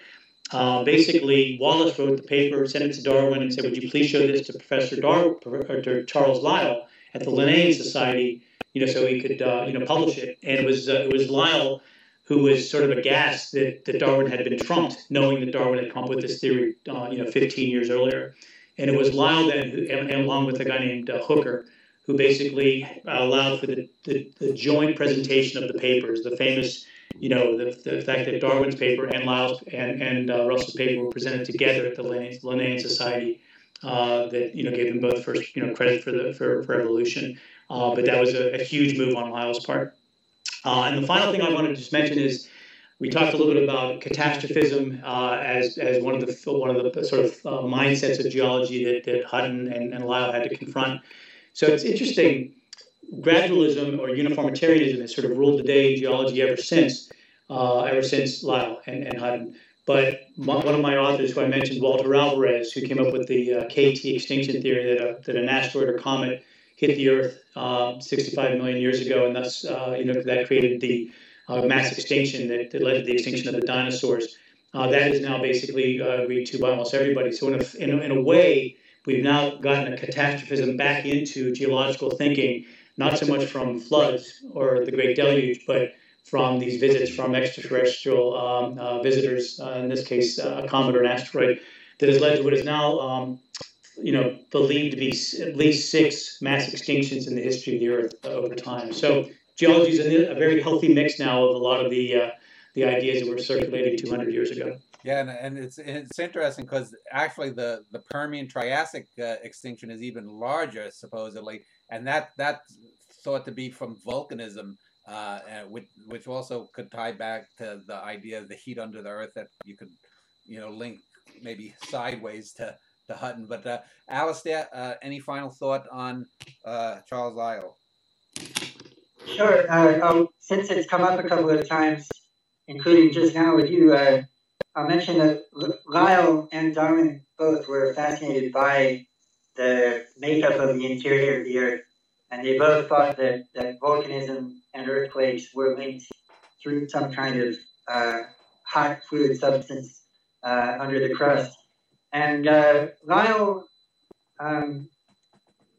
Basically, Wallace wrote the paper, sent it to Darwin, and said, "Would you please show this to Professor to Charles Lyell at the Linnean Society, so he could, publish it." And it was Lyell who was sort of aghast that Darwin had been trumped, knowing that Darwin had come up with this theory, 15 years earlier. And it was Lyell then, and along with a guy named Hooker, who basically allowed for the joint presentation of the papers, the famous. The fact that Darwin's paper and Lyell's and Russell's paper were presented together at the Linnean Society, that gave them both first credit for evolution, but that was a huge move on Lyell's part. And the final thing I want to just mention is we talked a little bit about catastrophism as one of the sort of mindsets of geology that Hutton and Lyell had to confront. So it's interesting. Gradualism or uniformitarianism has sort of ruled the day in geology ever since Lyell and Hutton. But one of my authors, who I mentioned, Walter Alvarez, who came up with the KT extinction theory that an asteroid or comet hit the Earth 65 million years ago, and thus that created the mass extinction that led to the extinction of the dinosaurs. That is now basically agreed to by almost everybody. So in a way, we've now gotten a catastrophism back into geological thinking, not so much from floods or the Great Deluge, but from these visits from extraterrestrial visitors, in this case, a comet or an asteroid, that has led to what is now believed to be at least 6 mass extinctions in the history of the Earth over time. So geology is a very healthy mix now of a lot of the ideas that were circulating 200 years ago. Yeah, and it's interesting because actually the Permian Triassic extinction is even larger supposedly, and that's thought to be from volcanism, which also could tie back to the idea of the heat under the Earth that you could link maybe sideways to Hutton. But Alistair, any final thought on Charles Lyell? Sure. Since it's come up a couple of times, including just now with you, I'll mention that Lyell and Darwin both were fascinated by the makeup of the interior of the Earth, and they both thought that volcanism and earthquakes were linked through some kind of hot fluid substance under the crust. And Lyell,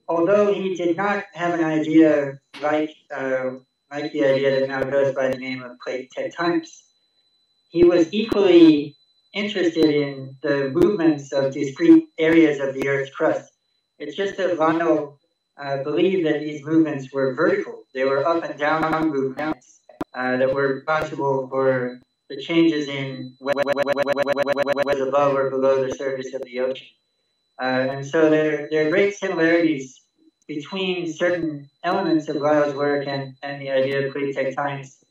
although he did not have an idea like the idea that now goes by the name of plate tectonics, he was equally interested in the movements of discrete areas of the Earth's crust. It's just that Lyell believed that these movements were vertical. They were up and down movements that were responsible for the changes in whether was above or below the surface of the ocean. And so there are great similarities between certain elements of Lyell's work and the idea of plate tectonics,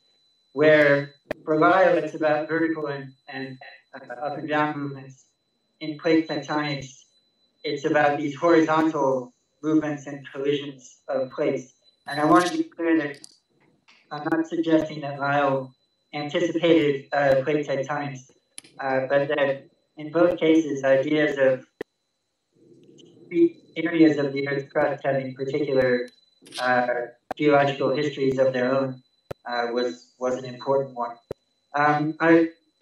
where for Lyell it's about vertical and up and down movements. In plate tectonics, it's about these horizontal movements and collisions of plates. And I want to be clear that I'm not suggesting that Lyell anticipated plate tectonics, but that in both cases, ideas of areas of the Earth's crust having particular geological histories of their own was an important one.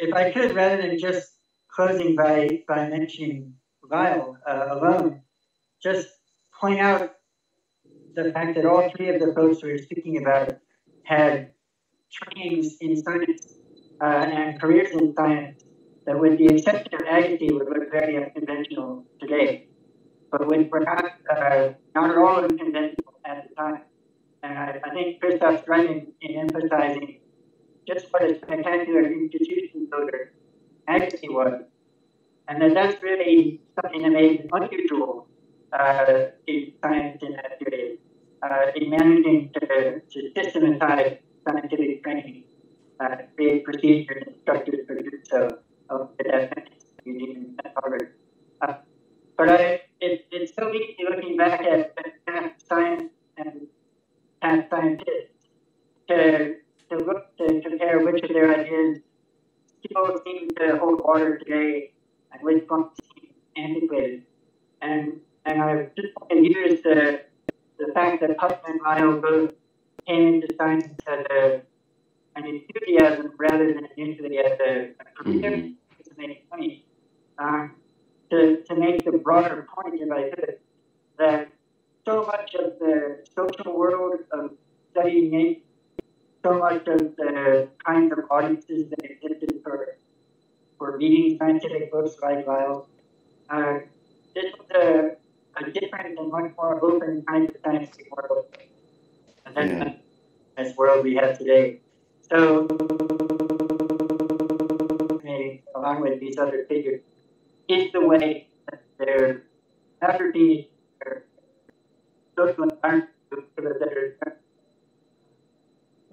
If I could, rather than just closing by mentioning Lyell alone, just point out the fact that all three of the folks we were speaking about had trainings in science and careers in science that, with the exception of Agassiz, would look very unconventional today, but which were not at all unconventional at the time. And I think Christoph's right in emphasizing just what a spectacular institution builder Agassiz was, and that's really something that made it unusual in science in that period, in managing to systematize scientific training, create procedures and structures for doing so using Harvard. But it's so easy looking back at past science and past scientists to compare which of their ideas still seem to hold water today and which ones seem antiquated. And I just want to use the fact that Hutton and Lyell both came into science as an enthusiasm rather than initially as a career to make money, to make the broader point, if I could, that so much of the social world of studying nature, so much of the kinds of audiences that existed for reading scientific books like Lyell, this was a different and much more open kind of scientific world than this world we have today. So, along with these other figures, is the way that their properties, their social environment,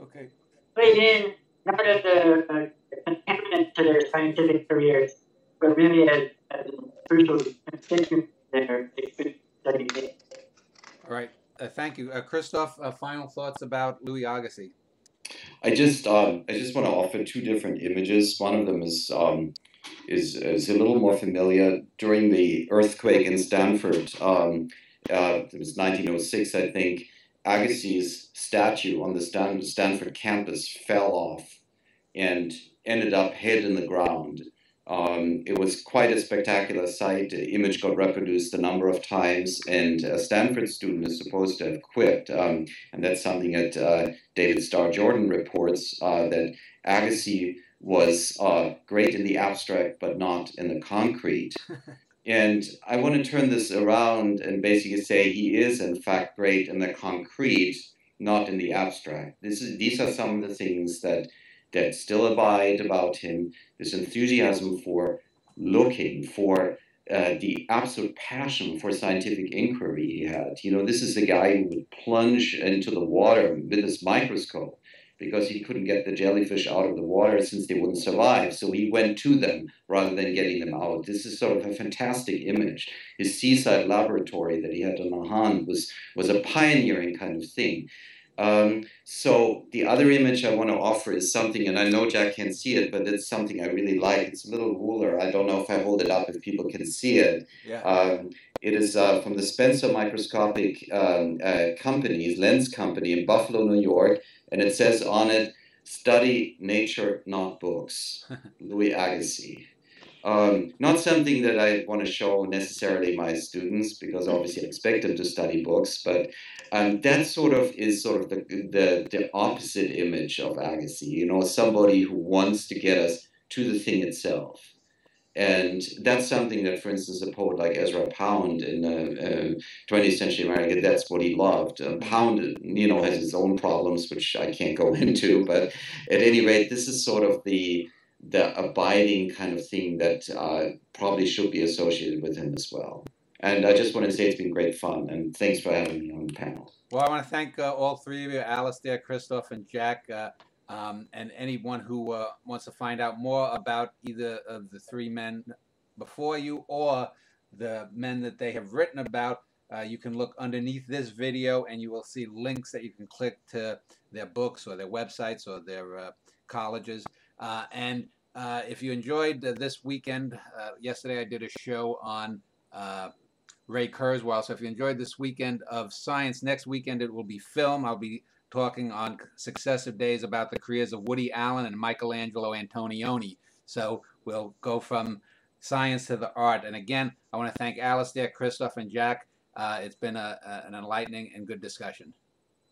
Okay. played in not as a accompaniment to their scientific careers, but really as a crucial constituent to their study. All right. Thank you. Christoph, final thoughts about Louis Agassiz? I just want to offer two different images. One of them is a little more familiar. During the earthquake in Stanford, it was 1906, I think. Agassiz's statue on the Stanford campus fell off and ended up head in the ground. It was quite a spectacular sight. The image got reproduced a number of times, and a Stanford student is supposed to have quit. And that's something that David Starr Jordan reports, that Agassiz was great in the abstract, but not in the concrete. And I want to turn this around and basically say he is, in fact, great in the concrete, not in the abstract. These are some of the things that still abide about him, this enthusiasm for looking, for the absolute passion for scientific inquiry he had. You know, this is the guy who would plunge into the water with his microscope because he couldn't get the jellyfish out of the water since they wouldn't survive. So he went to them rather than getting them out. This is sort of a fantastic image. His seaside laboratory that he had in Hutton was a pioneering kind of thing. So the other image I want to offer is something, and I know Jack can't see it, but it's something I really like. It's a little ruler. I don't know if I hold it up if people can see it. Yeah. It is from the Spencer Microscopic Company's lens company in Buffalo, New York, and it says on it, "Study nature, not books." Louis Agassiz. Not something that I want to show necessarily my students, because obviously I expect them to study books, but that is sort of the opposite image of Agassiz, you know, somebody who wants to get us to the thing itself. And that's something that, for instance, a poet like Ezra Pound in 20th century America, that's what he loved. Pound, you know, has his own problems, which I can't go into, but at any rate, this is sort of the abiding kind of thing that probably should be associated with him as well. And I just want to say it's been great fun, and thanks for having me on the panel. Well, I want to thank all three of you, Alistair, Christoph, and Jack, and anyone who wants to find out more about either of the three men before you or the men that they have written about. You can look underneath this video and you will see links that you can click to their books or their websites or their colleges. And if you enjoyed this weekend, yesterday I did a show on Ray Kurzweil. So if you enjoyed this weekend of science, next weekend it will be film. I'll be talking on successive days about the careers of Woody Allen and Michelangelo Antonioni. So we'll go from science to the art. And again, I want to thank Alistair, Christoph, and Jack. It's been an enlightening and good discussion.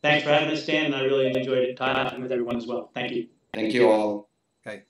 Thanks for having us, Dan, and I really enjoyed talking with everyone as well. Thank you. Thank you all. Okay.